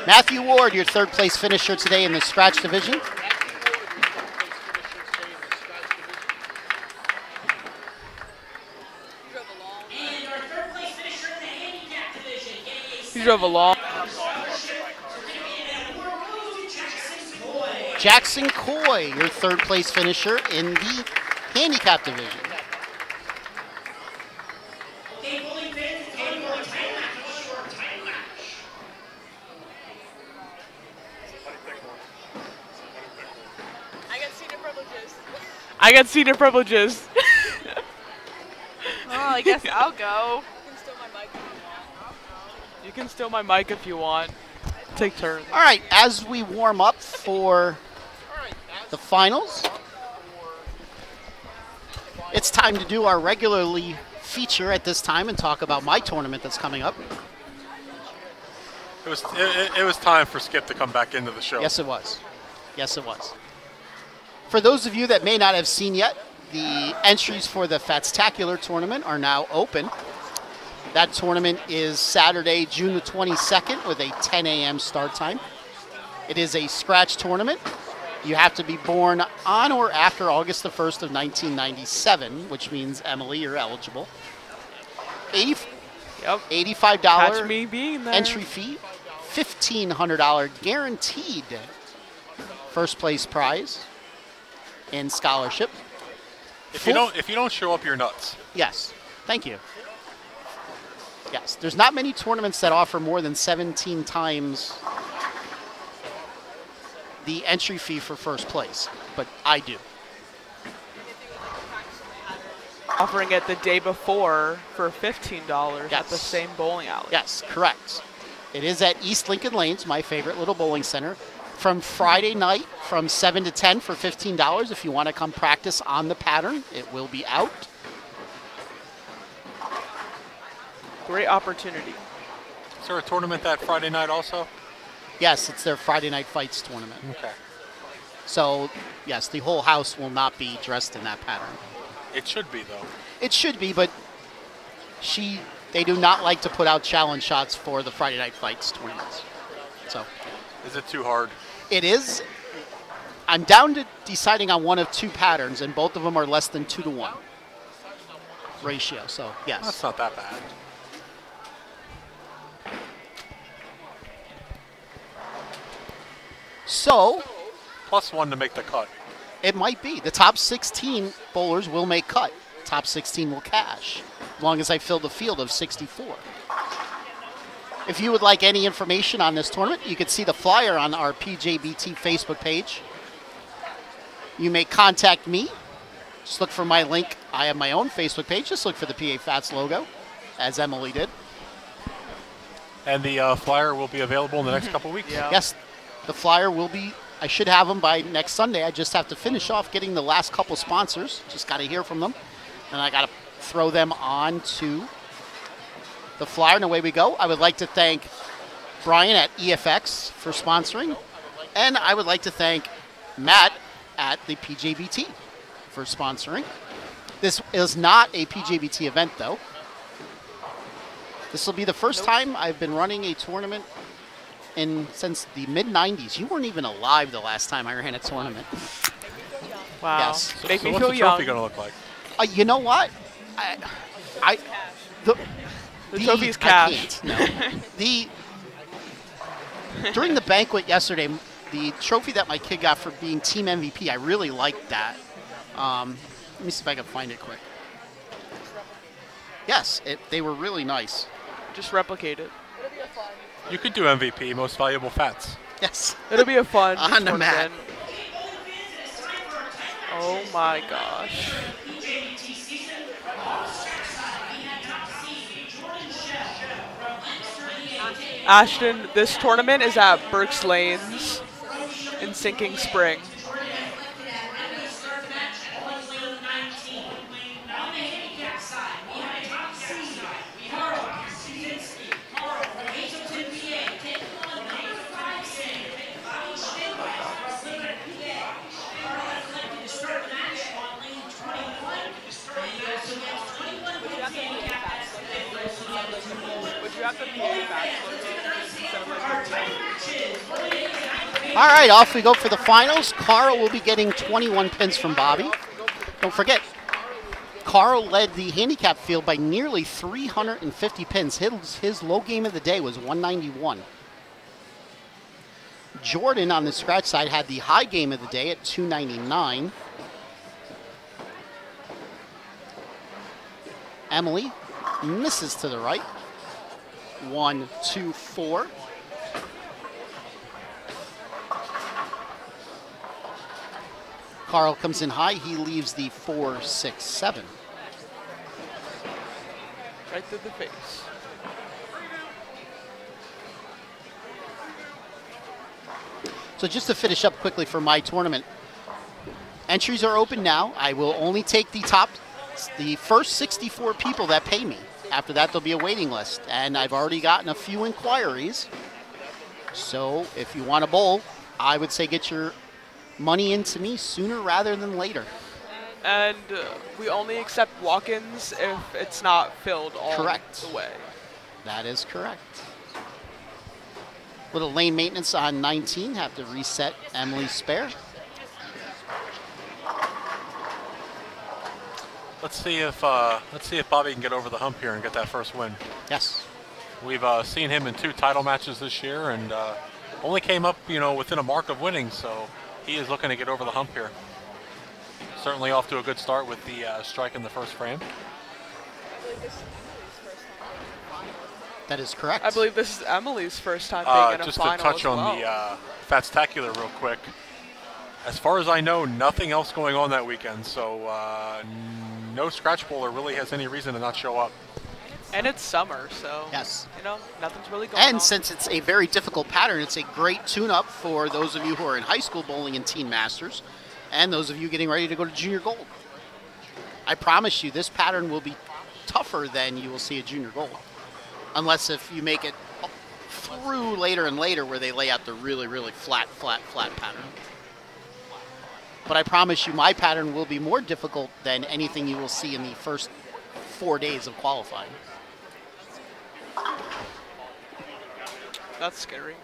for Matthew Ward, your 3rd place finisher today in the scratch division. And our 3rd place finisher in the handicap division, getting a He drove along. Jackson Coy, your 3rd place finisher in the handicap division. I got senior privileges. Oh, I guess I'll go. You can steal my mic if you want. Take turns. All right, as we warm up for the finals, it's time to do our regularly feature at this time and talk about my tournament that's coming up. It was time for Skip to come back into the show. Yes, it was. Yes, it was. For those of you that may not have seen yet, the entries for the Fatstacular tournament are now open. That tournament is Saturday, June the 22nd with a 10 a.m. start time. It is a scratch tournament. You have to be born on or after August the 1st of 1997, which means, Emily, you're eligible. Yep. $85 Catch me being there. entry fee, $1,500 guaranteed first place prize and scholarship. If you don't show up, you're nuts. Yes, thank you. Yes, there's not many tournaments that offer more than 17 times the entry fee for first place, but I do. Offering it the day before for $15 at Yes. the same bowling alley. Yes, correct. It is at East Lincoln Lanes, my favorite little bowling center. from Friday night from 7 to 10 for $15. If you want to come practice on the pattern, it will be out. Great opportunity. Is there a tournament that Friday night also? Yes, it's their Friday Night Fights tournament. Okay. So, yes, the whole house will not be dressed in that pattern. It should be, though. It should be, but they do not like to put out challenge shots for the Friday Night Fights tournaments. So, Is it too hard? it is. I'm down to deciding on one of two patterns, and both of them are less than 2 to 1 ratio. So, yes. That's not that bad. So, +1 to make the cut. it might be. The top 16 bowlers will make cut. Top 16 will cash, as long as I fill the field of 64. If you would like any information on this tournament, you can see the flyer on our PJBT Facebook page. You may contact me. Just look for my link. I have my own Facebook page. Just look for the PA Fats logo, as Emily did. And the flyer will be available in the next couple weeks? Yeah. Yes, the flyer will be. I should have them by next Sunday. I just have to finish off getting the last couple sponsors. Just got to hear from them. And I got to throw them on to the flyer, and away we go. I would like to thank Brian at EFX for sponsoring. And I would like to thank Matt at the PJBT for sponsoring. This is not a PJBT event, though. This will be the first time I've been running a tournament since the mid-90s. You weren't even alive the last time I ran a tournament. Wow. Yes. Make me what's feel the young. trophy going to look like? You know what? The trophy's cash. I can't, no. During the banquet yesterday, the trophy that my kid got for being team MVP, I really liked that. Let me see if I can find it quick. Yes, they were really nice. Just replicate it. You could do MVP, most valuable fats. Yes. It'll be a fun On the mat. tournament. Oh my gosh. Ashton, this tournament is at Berks Lanes in Sinking Spring. All right, off we go for the finals. Carl will be getting 21 pins from Bobby. Don't forget, Carl led the handicap field by nearly 350 pins. His low game of the day was 191. Jordan on the scratch side had the high game of the day at 299. Emily misses to the right. 1, 2, 4. Carl comes in high. He leaves the 4, 6, 7. Right to the face. So just to finish up quickly for my tournament, entries are open now. I will only take the first 64 people that pay me. After that, there'll be a waiting list. And I've already gotten a few inquiries. So if you want to bowl, I would say get your money into me sooner rather than later. And we only accept walk-ins if it's not filled all Correct. the way. That is correct. Little lane maintenance on 19. Have to reset Emily's spare. Let's see if Bobby can get over the hump here and get that first win. Yes. We've seen him in 2 title matches this year, and only came up, within a mark of winning. So he is looking to get over the hump here. Certainly off to a good start with the strike in the first frame. That is correct. I believe this is Emily's first time being in a just final to touch as on well. the Fatstacular real quick. As far as I know, nothing else going on that weekend, so no scratch bowler really has any reason to not show up. And it's summer, so Yes. you know, nothing's really going on. And since it's a very difficult pattern, it's a great tune-up for those of you who are in high school bowling and teen masters, and those of you getting ready to go to junior gold. I promise you, this pattern will be tougher than you will see at junior gold, unless if you make it through later and later where they lay out the really, really flat pattern. But I promise you, my pattern will be more difficult than anything you will see in the first 4 days of qualifying. That's scary.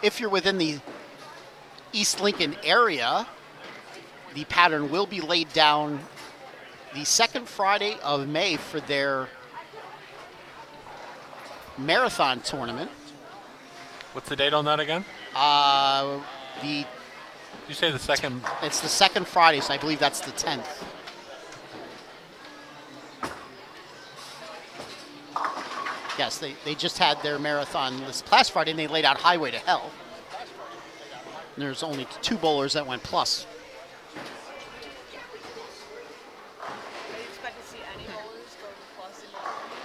If you're within the East Lincoln area, the pattern will be laid down the second Friday of May for their marathon tournament. What's the date on that again? Did you say the second? It's the second Friday, so I believe that's the 10th. Yes, they just had their marathon this last Friday, and they laid out Highway to Hell. And there's only 2 bowlers that went plus.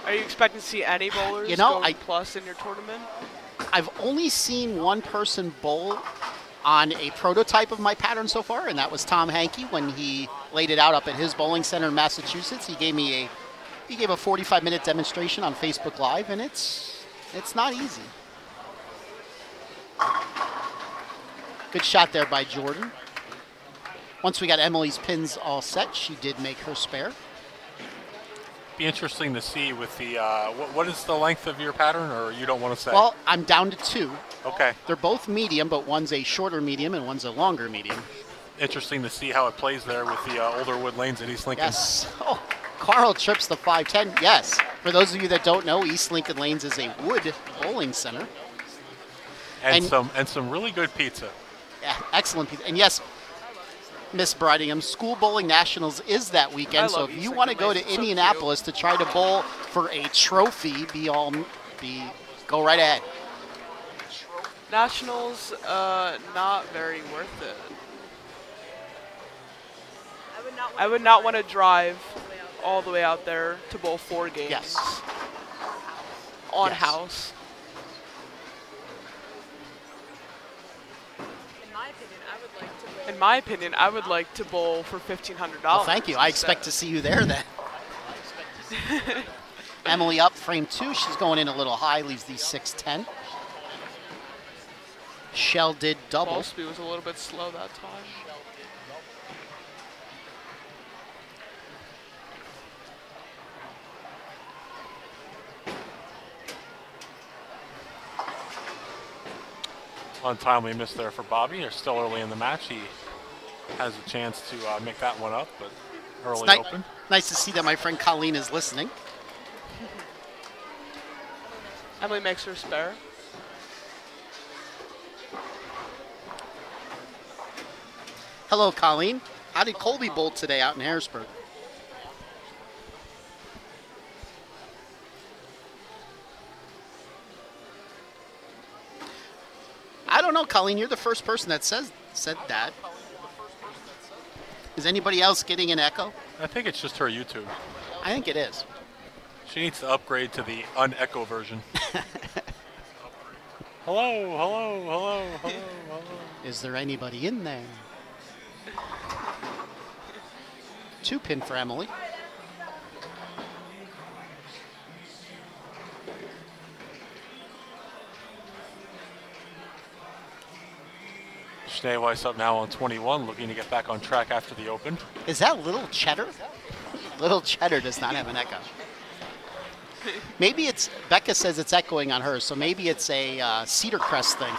Are you expecting to see any bowlers going plus in your tournament? I've only seen one person bowl on a prototype of my pattern so far, and that was Tom Hankey when he laid it out up at his bowling center in Massachusetts. He gave a 45-minute demonstration on Facebook Live, and it's not easy. Good shot there by Jordan. Once we got Emily's pins all set, she did make her spare. Be interesting to see with the what is the length of your pattern, or you don't want to say? Well, I'm down to 2. Okay. They're both medium, but one's a shorter medium and one's a longer medium. Interesting to see how it plays there with the older wood lanes at East Lincoln. Yes. Oh, Carl trips the 510. Yes. For those of you that don't know, East Lincoln Lanes is a wood bowling center. And some really good pizza. Yeah, excellent pizza. And yes, Miss Bridingham, School Bowling Nationals is that weekend. So if you want to go to Indianapolis to try to bowl for a trophy, go right ahead. Nationals, not very worth it. I would not want to drive all the way out there to bowl 4 games. Yes. On house. In my opinion, I would like to bowl for $1,500. Well, thank you. I expect to see you there then. Emily up, frame 2. She's going in a little high, leaves the 610. Shell did double. Ball speed was a little bit slow that time. Untimely miss there for Bobby. They're still early in the match. He has a chance to make that one up, but early open. Nice to see that my friend Colleen is listening. Emily makes her spare. Hello, Colleen. How did Colby bowl today out in Harrisburg? I don't know, Colleen. You're the first person that said that. Is anybody else getting an echo? I think it's just her YouTube. I think it is. She needs to upgrade to the un-echo version. Hello, hello, hello, hello, hello. Is there anybody in there? 2 pin for Emily. Schneeweiss up now on 21, looking to get back on track after the open. Is that Little Cheddar? Little Cheddar does not have an echo. Maybe it's, Becca says it's echoing on hers, so maybe it's a Cedar Crest thing.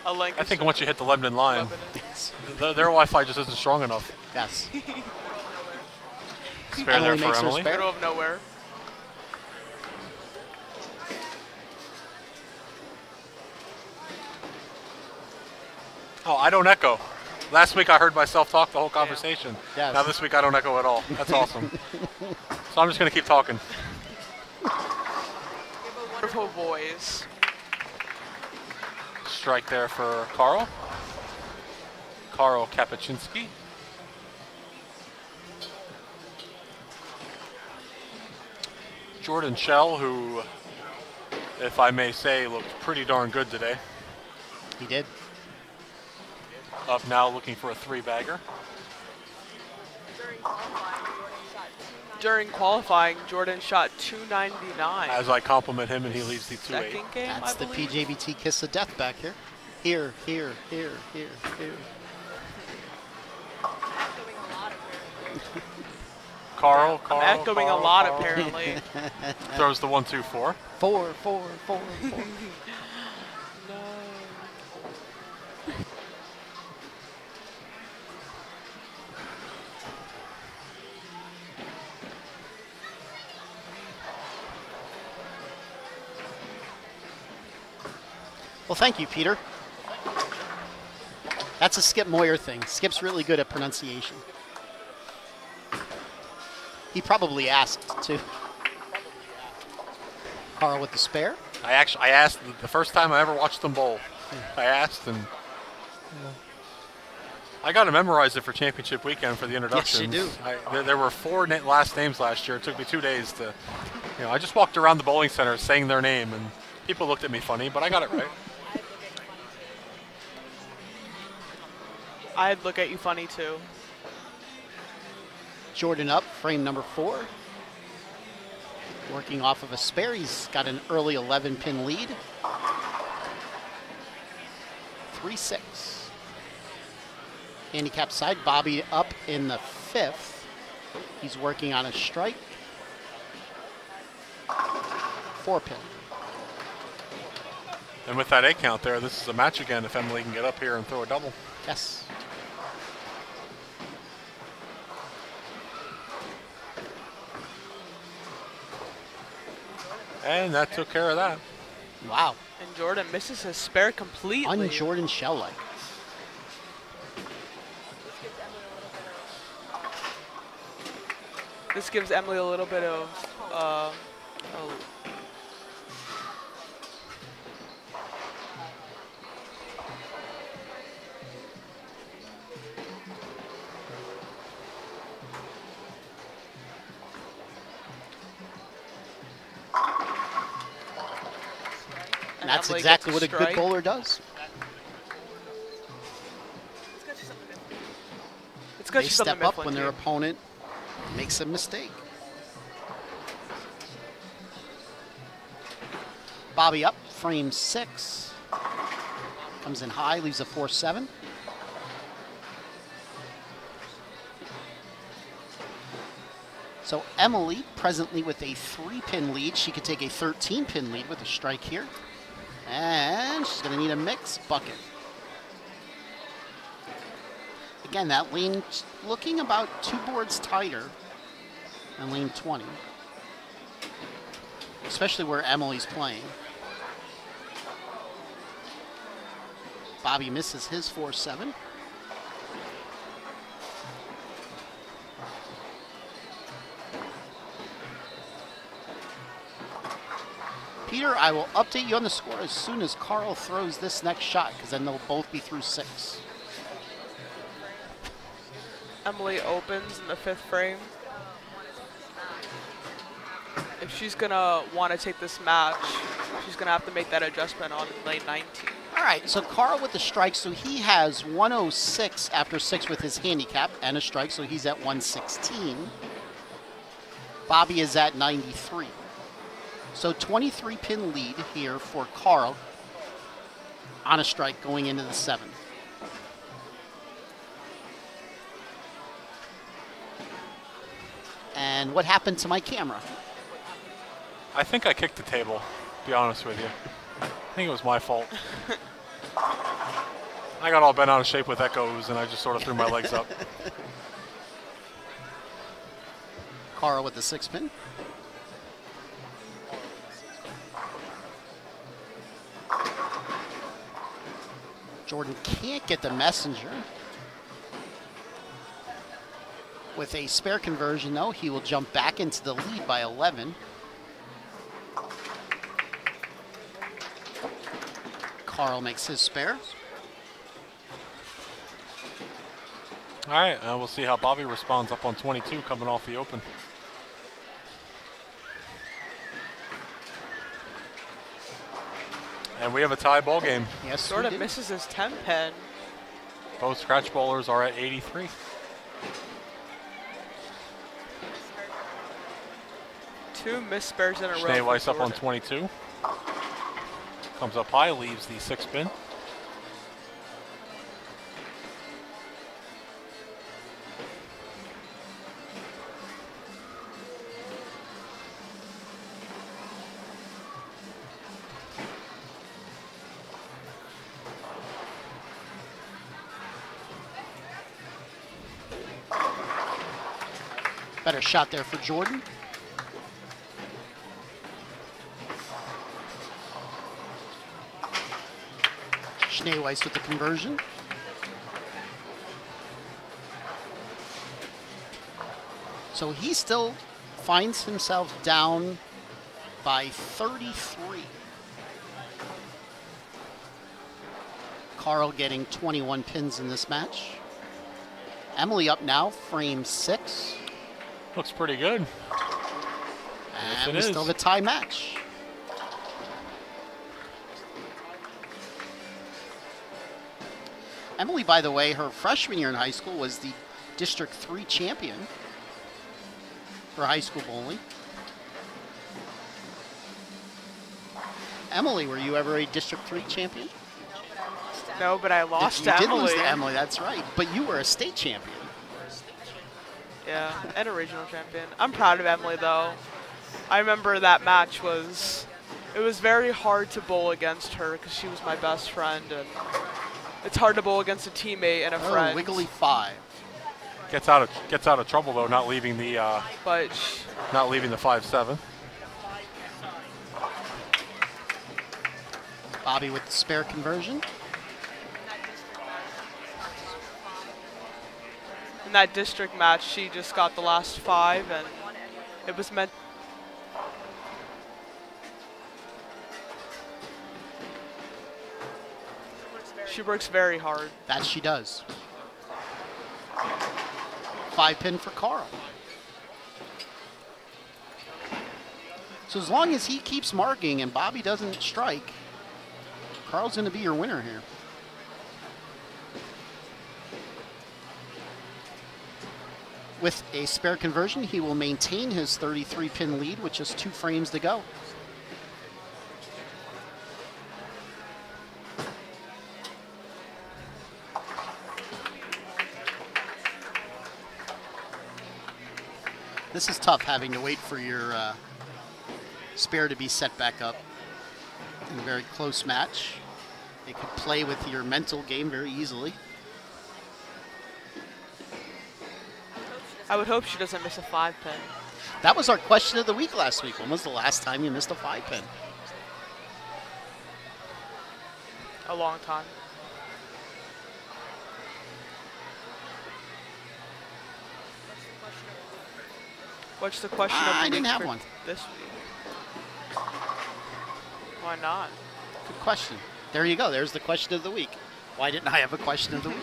I think once you hit the Lebanon line, their Wi-Fi just isn't strong enough. Yes. Spare there for Emily. Middle of nowhere. Oh, I don't echo. Last week I heard myself talk the whole conversation. Yes. Now this week I don't echo at all. That's awesome. So I'm just going to keep talking. Wonderful voice. Strike there for Carl. Karl Kapuscinski. Jordan Shell, who, if I may say, looked pretty darn good today. He did. Up now looking for a 3-bagger. During qualifying, Jordan shot 299. As I compliment him and he leaves the 2-8. Second game, That's I the believe. PJBT kiss of death back here. Here, here, here, here, here. Karl, I'm echoing a lot, apparently. Throws the 1-2-4. 4, 4, 4, 4. Well, thank you, Peter. That's a Skip Moyer thing. Skip's really good at pronunciation. He probably asked, too. Karl with the spare. I asked the first time I ever watched them bowl. I asked, and I got to memorize it for championship weekend for the introductions. Yes, you do. There were 4 last names last year. It took me 2 days to, I just walked around the bowling center saying their name, and people looked at me funny, but I got it right. I'd look at you funny, too. Jordan up, frame number 4. Working off of a spare. He's got an early 11-pin lead. 3-6. Handicap side, Bobby up in the 5th. He's working on a strike. 4-pin. And with that 8 count there, this is a match again if Emily can get up here and throw a double. Yes. And that took care of that. Wow. And Jordan misses his spare completely. Un-Jordan Shell-like. This gives Emily a little bit of And that's Emily exactly gets what a strike. good bowler does. It's They because she's on the step up Mifflin when their team. opponent makes a mistake. Bobby up, frame 6. Comes in high, leaves a 4-7. So Emily presently with a 3-pin lead. She could take a 13-pin lead with a strike here. And she's going to need a mix bucket. Again, that lane looking about 2 boards tighter than lane 20. Especially where Emily's playing. Bobby misses his 4-7. Peter, I will update you on the score as soon as Karl throws this next shot, because then they'll both be through 6. Emily opens in the 5th frame. If she's gonna want to take this match, she's gonna have to make that adjustment on lane 19. All right, so Karl with the strike, so he has 106 after 6 with his handicap and a strike, so he's at 116. Bobby is at 93. So 23-pin lead here for Karl on a strike going into the 7th. And what happened to my camera? I think I kicked the table, to be honest with you. I think it was my fault. I got all bent out of shape with echoes, and I just sort of threw my legs up. Karl with the 6-pin. Jordan can't get the messenger. With a spare conversion, though, he will jump back into the lead by 11. Karl makes his spare. All right, we'll see how Bobby responds up on 22 coming off the open. And we have a tie ball game. Yes, Sort we of do. misses his 10 pin. Both scratch bowlers are at 83. Two missed spares in a row. Schnee for Weiss up on Jordan. 22. Comes up high, leaves the 6 pin. Better shot there for Jordan. Schnee Weiss with the conversion. So he still finds himself down by 33. Carl getting 21 pins in this match. Emily up now, frame 6. Looks pretty good. And it we is. still have a tie match. Emily, by the way, her freshman year in high school was the District 3 champion for high school bowling. Emily, were you ever a District 3 champion? No, but I lost You to did Emily. lose to Emily, that's right. But you were a state champion. Yeah, and a regional champion. I'm proud of Emily, though. I remember that match was, it was very hard to bowl against her because she was my best friend, and it's hard to bowl against a teammate and a friend. Wiggly 5. Gets out of trouble though, not leaving the But 5-7. Bobby with the spare conversion. in that district match, she just got the last 5, and it was meant. She works very hard. That she does. 5 pin for Carl. So as long as he keeps marking and Bobby doesn't strike, Carl's going to be your winner here. With a spare conversion, he will maintain his 33-pin lead with just 2 frames to go. This is tough, having to wait for your spare to be set back up in a very close match. It could play with your mental game very easily. I would hope she doesn't miss a 5-pin. That was our question of the week last week. When was the last time you missed a 5-pin? A long time. What's the question of the I week didn't have for one. this week? Why not? Good question. There you go. There's the question of the week. Why didn't I have a question of the week?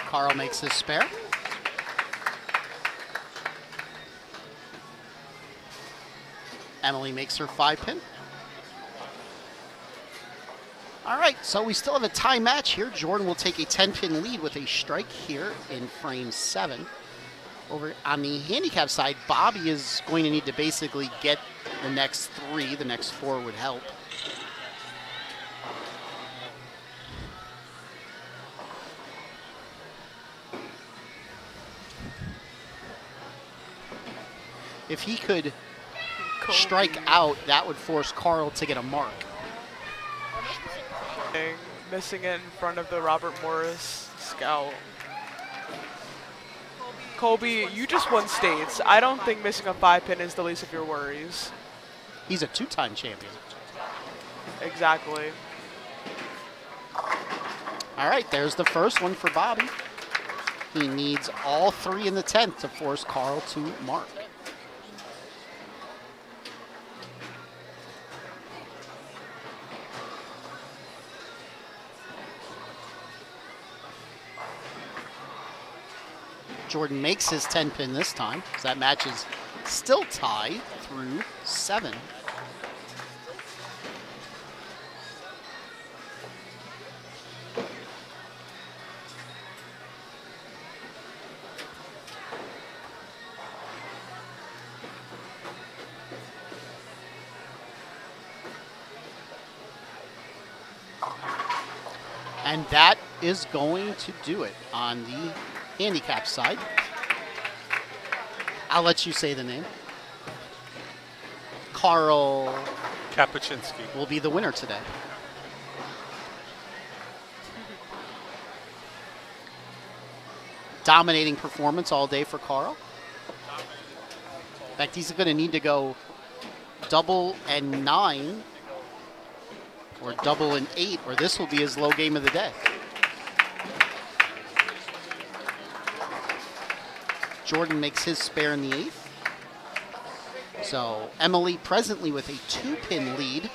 Carl makes his spare. Emily makes her 5-pin. All right, so we still have a tie match here. Jordan will take a 10-pin lead with a strike here in frame 7. Over on the handicap side, Bobby is going to need to basically get the next 3. The next 4 would help. If he could strike out, that would force Carl to get a mark. Missing it in front of the Robert Morris scout. Colby, you just won states. I don't think missing a 5-pin is the least of your worries. He's a two-time champion. Exactly. All right, there's the first one for Bobby. He needs all 3 in the 10th to force Carl to mark. Jordan makes his 10 pin this time, because that match is still tied through 7. And that is going to do it on the handicap side. I'll let you say the name. Carl Kapuscinski. will be the winner today. Dominating performance all day for Carl. In fact, he's going to need to go double and 9 or double and 8, or this will be his low game of the day. Jordan makes his spare in the 8th. So Emily presently with a 2-pin lead.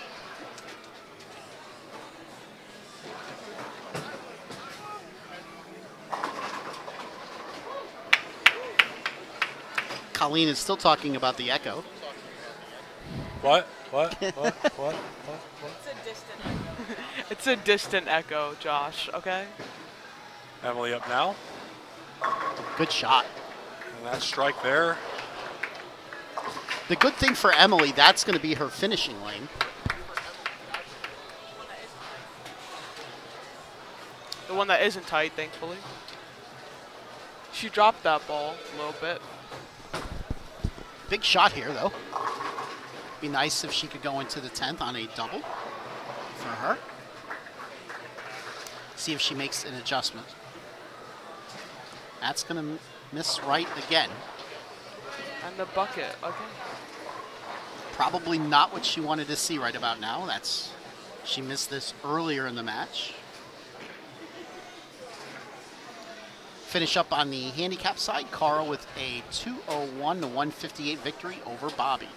Colleen is still talking about the echo. What? It's a distant echo, Josh, okay? Emily up now. Good shot. And that strike there. The good thing for Emily, that's going to be her finishing lane. The one that isn't tight, thankfully. She dropped that ball a little bit. Big shot here, though. Be nice if she could go into the 10th on a double for her. See if she makes an adjustment. That's going to miss right again. And the bucket, okay. Probably not what she wanted to see right about now. She missed this earlier in the match. Finish up on the handicap side, Carl with a 201 to 158 victory over Bobby.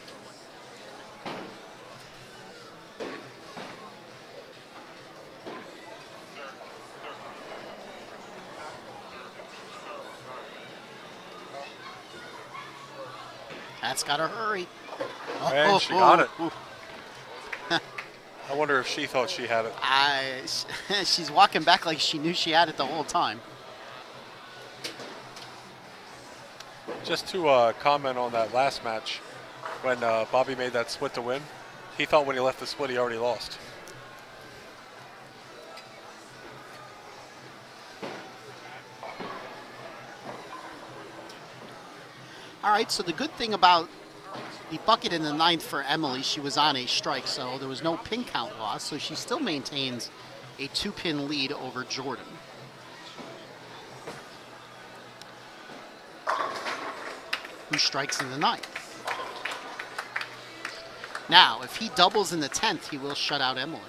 That's got to hurry. And she got it. I wonder if she thought she had it. She's walking back like she knew she had it the whole time. Just to comment on that last match, when Bobby made that split to win, he thought when he left the split he already lost. All right, so the good thing about the bucket in the 9th for Emily, she was on a strike, so there was no pin count loss, so she still maintains a 2-pin lead over Jordan. Who strikes in the 9th. Now, if he doubles in the 10th, he will shut out Emily.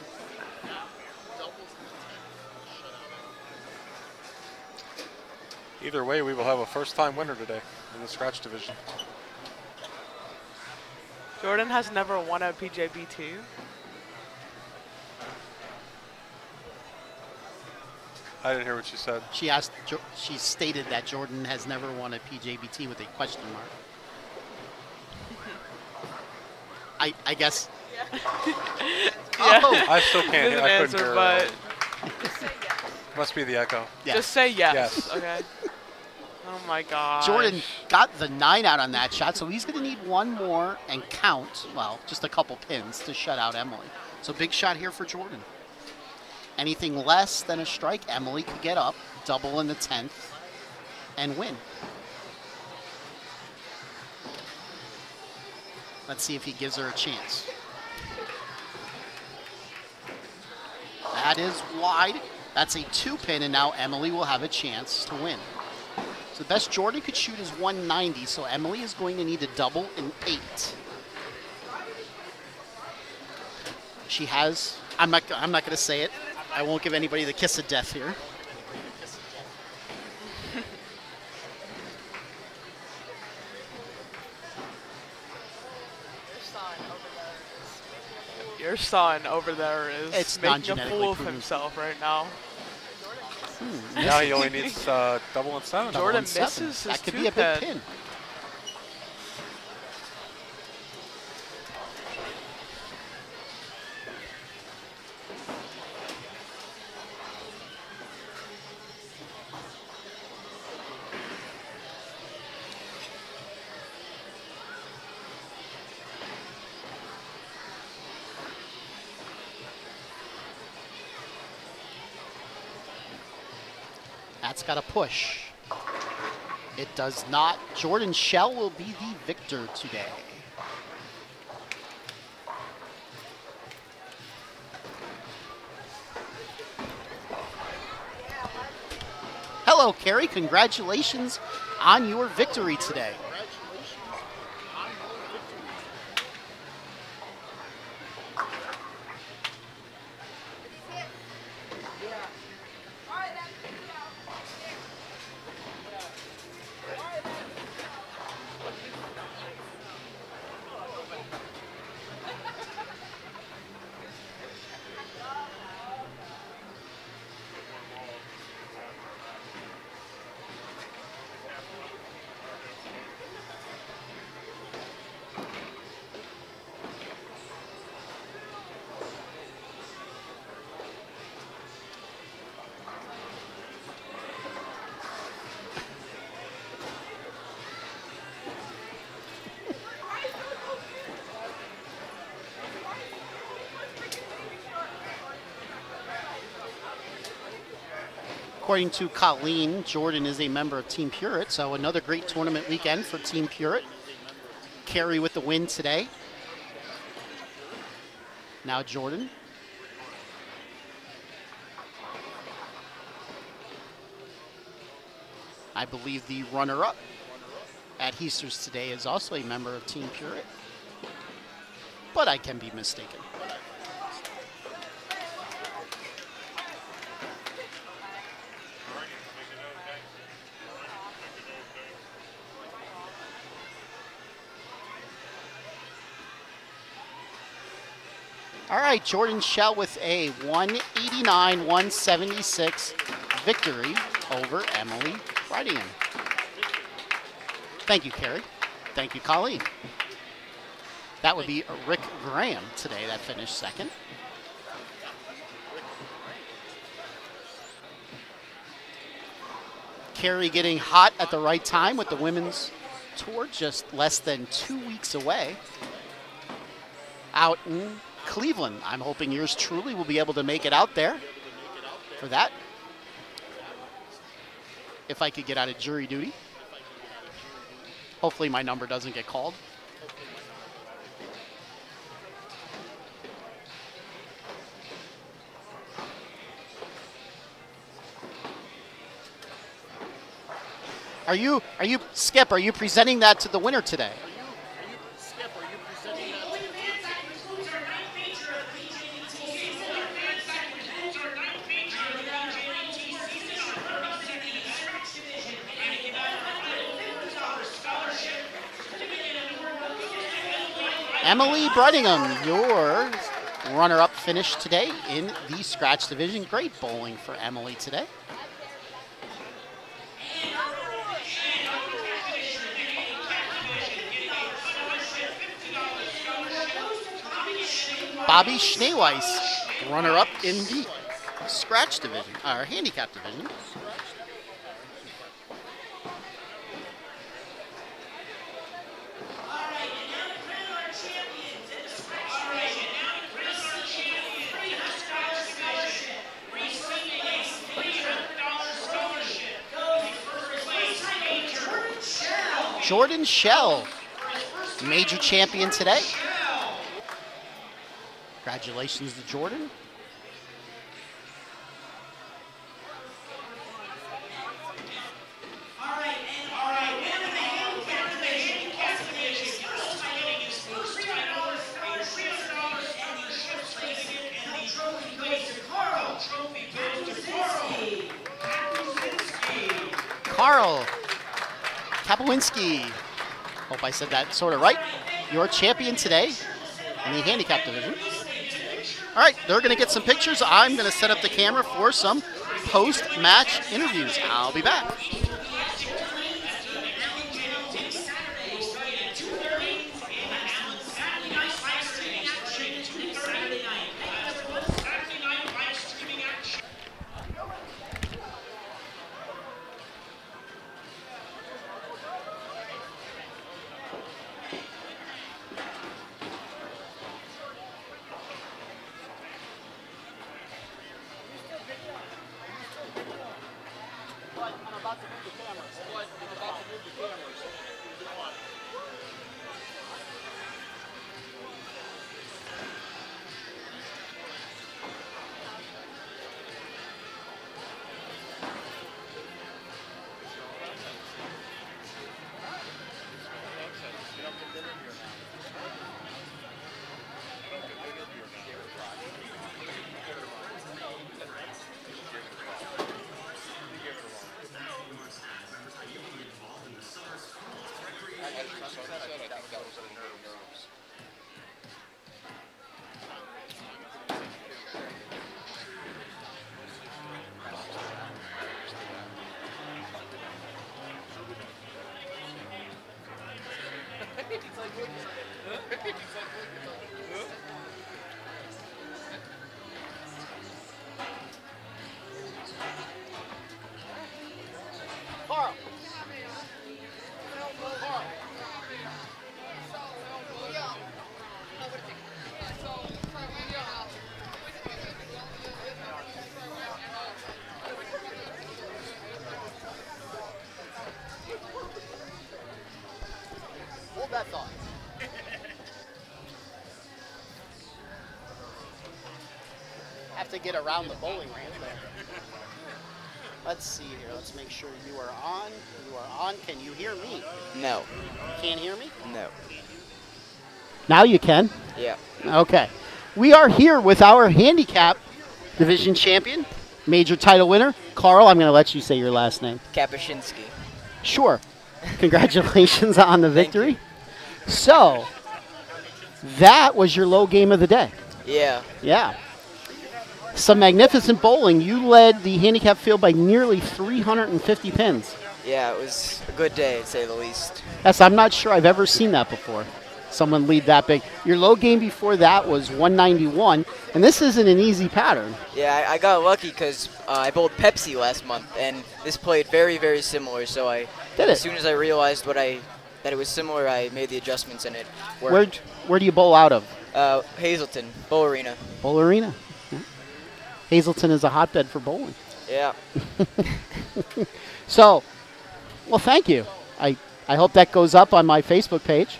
Either way, we will have a first-time winner today in the scratch division. Jordan has never won a PJBT. I didn't hear what you said. She stated that Jordan has never won a PJBT with a question mark. I guess. Yeah. Oh, I still can't hear. I couldn't answer, hear. but Must be the echo. yes. just say yes. Yes. Okay. Oh my God. Jordan got the 9 out on that shot, so he's going to need one more and count, well, just a couple pins to shut out Emily. So big shot here for Jordan. Anything less than a strike, Emily could get up, double in the 10th, and win. Let's see if he gives her a chance. That is wide. That's a 2-pin, and now Emily will have a chance to win. So the best Jordan could shoot is 190, so Emily is going to need to double an 8. She has. I'm not going to say it. I won't give anybody the kiss of death here. Your son over there is It's making a non-genetically fool of proven. himself right now. Now he only needs double and seven. Double Jordan and seven. misses his That could be a big two-pin. pin. That's got a push. It does not. Jordan Shell will be the victor today. Hello, Carrie. Congratulations on your victory today. According to Colleen, Jordan is a member of Team Pureit, so another great tournament weekend for Team Pureit. Carrie with the win today. Now Jordan. I believe the runner-up at Heasters today is also a member of Team Pureit, but I can be mistaken. All right, Jordan Shell with a 189-176 victory over Emily Breidinger. Thank you, Carrie. Thank you, Colleen. That would be Rick Graham today that finished second. Carrie getting hot at the right time with the women's tour, just less than 2 weeks away. Out in Cleveland. I'm hoping yours truly will be able to make it out there for that. If I could get out of jury duty. Hopefully my number doesn't get called. Skip, are you presenting that to the winner today? Emily Breidinger, your runner-up finish today in the scratch division. Great bowling for Emily today. Bobby Schneeweiss, runner-up in the scratch division, or handicap division. Jordan Shell, major champion today. Congratulations to Jordan. Carl Kapowinski. Hope I said that sort of right. Your champion today in the handicap division. All right, they're going to get some pictures. I'm going to set up the camera for some post-match interviews. I'll be back. Hold that thought. Have to get around the bowling ramp there. Let's see here. Let's make sure you are on. You are on. Can you hear me? No. Can't hear me? No. Now you can. Yeah. Okay. We are here with our handicap division champion, major title winner, Carl. I'm going to let you say your last name. Kapuscinski. Sure. Congratulations on the victory. So, that was your low game of the day. Yeah. Yeah. Some magnificent bowling. You led the handicap field by nearly 350 pins. Yeah, it was a good day, to say the least. Yes, I'm not sure I've ever seen that before. Someone lead that big. Your low game before that was 191, and this isn't an easy pattern. Yeah, I got lucky because I bowled Pepsi last month, and this played very, very similar. So as soon as I realized that it was similar, I made the adjustments, and it worked. Where do you bowl out of? Hazleton, Bowl Arena. Bowl Arena. Yeah. Hazleton is a hotbed for bowling. Yeah. So, well, thank you. I hope that goes up on my Facebook page.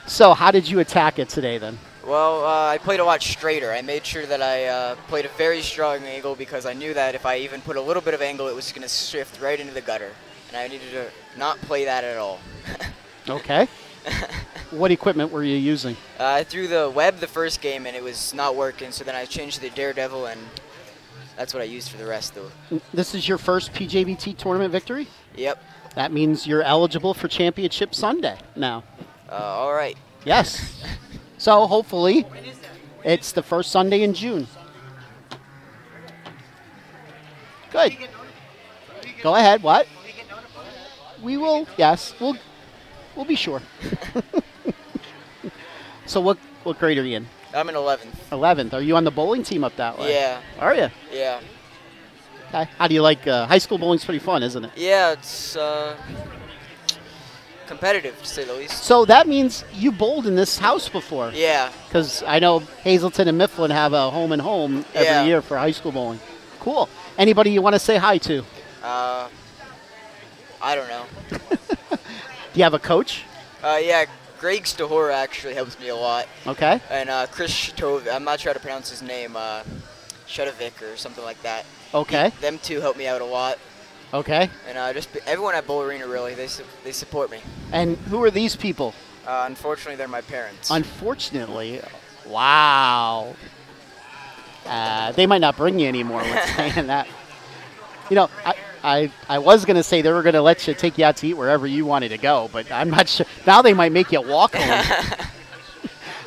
So, how did you attack it today then? Well, I played a lot straighter. I made sure that I played a very strong angle because I knew that if I even put a little bit of angle, it was going to shift right into the gutter. And I needed to not play that at all. Okay. What equipment were you using? I threw the web the first game, and it was not working, so then I changed to the Daredevil, and that's what I used for the rest, though. This is your first PJBT tournament victory? Yep. That means you're eligible for Championship Sunday now. All right. Yes. So hopefully it's the first Sunday in June. Good. Go ahead. What? We will. Yes. We'll be sure. So what grade are you in? I'm in 11th. 11th. Are you on the bowling team up that way? Yeah. Are you? Yeah. Okay. How do you like high school bowling's pretty fun, isn't it? Yeah, it's competitive, to say the least. So that means you bowled in this house before. Yeah. Because I know Hazleton and Mifflin have a home and home every year for high school bowling. Cool. Anybody you want to say hi to? I don't know. Do you have a coach? Yeah, Greg Stahora actually helps me a lot. Okay. And Chris Shootout, I'm not sure how to pronounce his name, Shutovic or something like that. Okay. Them two help me out a lot. Okay. And just everyone at Bowl Arena, really, they support me. And who are these people? Unfortunately, they're my parents. Unfortunately. Wow. They might not bring you anymore with saying that. You know, I was going to say they were going to let you take you out to eat wherever you wanted to go, but I'm not sure. Now they might make you walk home.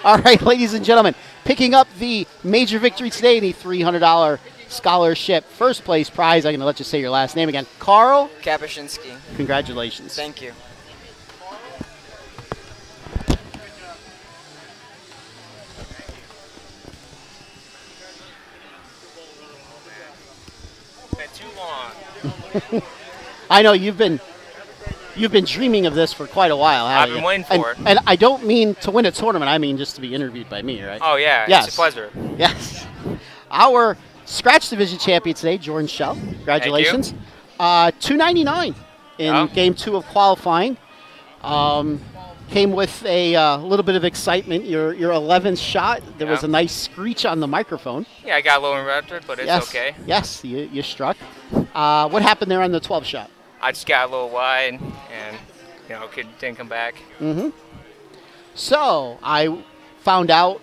All right, ladies and gentlemen, picking up the major victory today, the $300 scholarship first place prize. I'm going to let you say your last name again. Carl Kapuscinski. Congratulations. Thank you. Too long. I know you've been dreaming of this for quite a while, haven't I've been you? waiting for it. And I don't mean to win a tournament. I mean just to be interviewed by me, right? Oh, yeah. Yes. It's a pleasure. Yes. Our Scratch Division champion today, Jordan Schell. Congratulations. $299 in Game 2 of qualifying. Came with a little bit of excitement. Your 11th shot, there was a nice screech on the microphone. Yeah, I got a little interrupted, but it's okay. Yes, you struck. What happened there on the 12th shot? I just got a little wide and, didn't come back. Mm-hmm. So I found out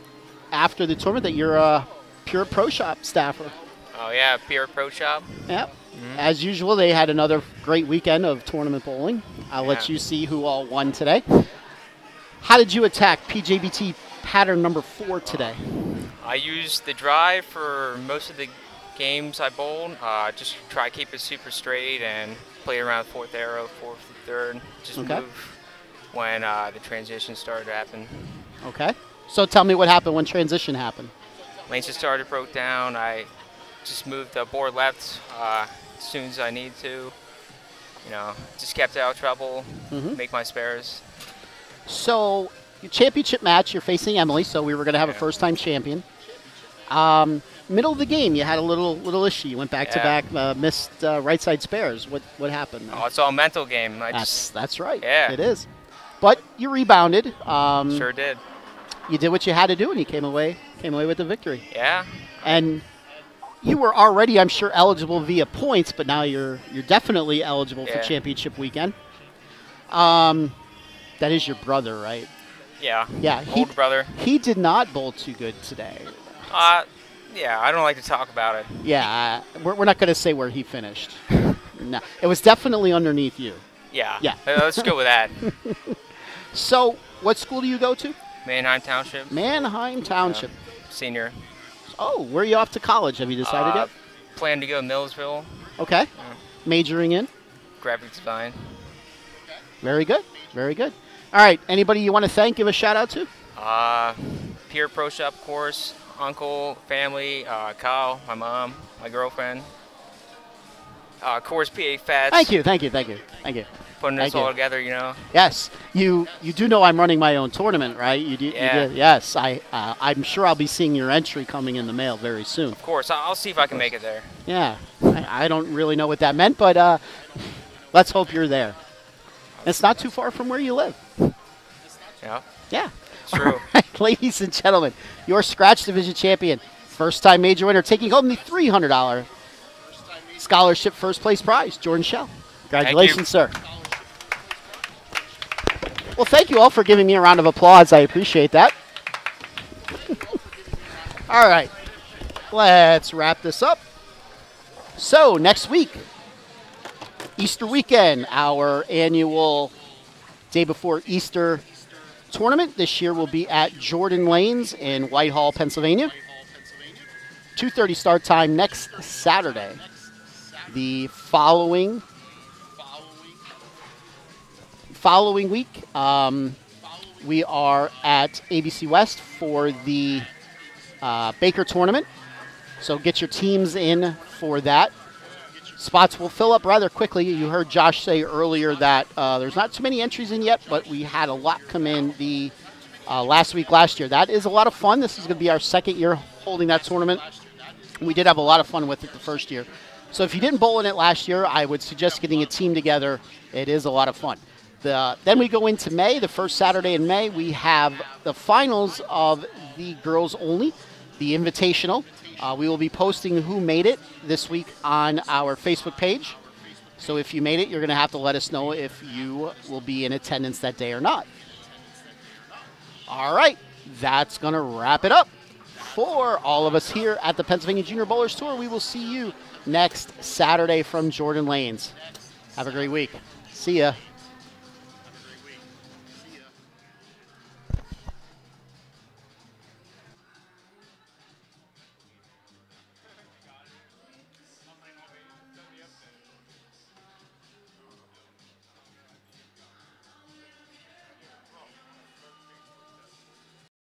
after the tournament that you're a Pure Pro Shop staffer. Oh, yeah, Pure Pro Shop. Yep. As usual, they had another great weekend of tournament bowling. I'll let you see who all won today. How did you attack PJBT pattern number 4 today? I used the drive for most of the games I bowled. Just try to keep it super straight and play around 4th arrow, 4th to 3rd. Just move when the transition started to happen. Okay. So tell me what happened when transition happened. Lanes just started, broke down. I just moved the board left as soon as I need to. Just kept out of trouble, make my spares. So, your championship match, you're facing Emily, so we were going to have a first-time champion. Middle of the game, you had a little issue. You went back-to-back, missed right-side spares. What happened? Oh, it's all a mental game. That's right. Yeah. It is. But you rebounded. Sure did. You did what you had to do, and you came away with the victory. Yeah. And you were already, I'm sure, eligible via points, but now you're definitely eligible for championship weekend. That is your brother, right? Yeah. Yeah. Older brother. He did not bowl too good today. Yeah, I don't like to talk about it. Yeah, we're not going to say where he finished. No, it was definitely underneath you. Yeah. Yeah. Let's go with that. So, what school do you go to? Mannheim Township. Mannheim Township. Senior. Oh, where are you off to college? Have you decided yet? Plan to go to Millsville. Okay. Majoring in? Graphic design. Very good. Very good. All right. Anybody you want to thank, give a shout out to? Pure Pro Shop, of course. Uncle, family, Kyle, my mom, my girlfriend. Course PA Fats. Thank you. Putting this all together, Yes. You do know I'm running my own tournament, right? You do. Yeah. You do. Yes. I'm sure I'll be seeing your entry coming in the mail very soon. Of course. I'll see if I can make it there. Yeah. I don't really know what that meant, but let's hope you're there. It's not too far from where you live. Yeah. Yeah. It's true. All right, ladies and gentlemen, your Scratch Division champion, first-time major winner, taking home the $300 scholarship first place prize, Jordan Schell. Congratulations, sir. Well, thank you all for giving me a round of applause. I appreciate that. All right, let's wrap this up. So, next week, Easter weekend, our annual day before Easter tournament. This year will be at Jordan Lanes in Whitehall, Pennsylvania. 2:30 start time next Saturday. The following week, we are at ABC West for the Baker tournament. So get your teams in for that. Spots will fill up rather quickly. You heard Josh say earlier that there's not too many entries in yet, but we had a lot come in the last year. That is a lot of fun. This is going to be our second year holding that tournament. We did have a lot of fun with it the first year. So if you didn't bowl in it last year, I would suggest getting a team together. It is a lot of fun. Then we go into May, the first Saturday in May. We have the finals of the girls only, the Invitational. We will be posting who made it this week on our Facebook page. So if you made it, you're going to have to let us know if you will be in attendance that day or not. All right, that's going to wrap it up for all of us here at the Pennsylvania Junior Bowlers Tour, we will see you next Saturday from Jordan Lanes. Have a great week. See ya.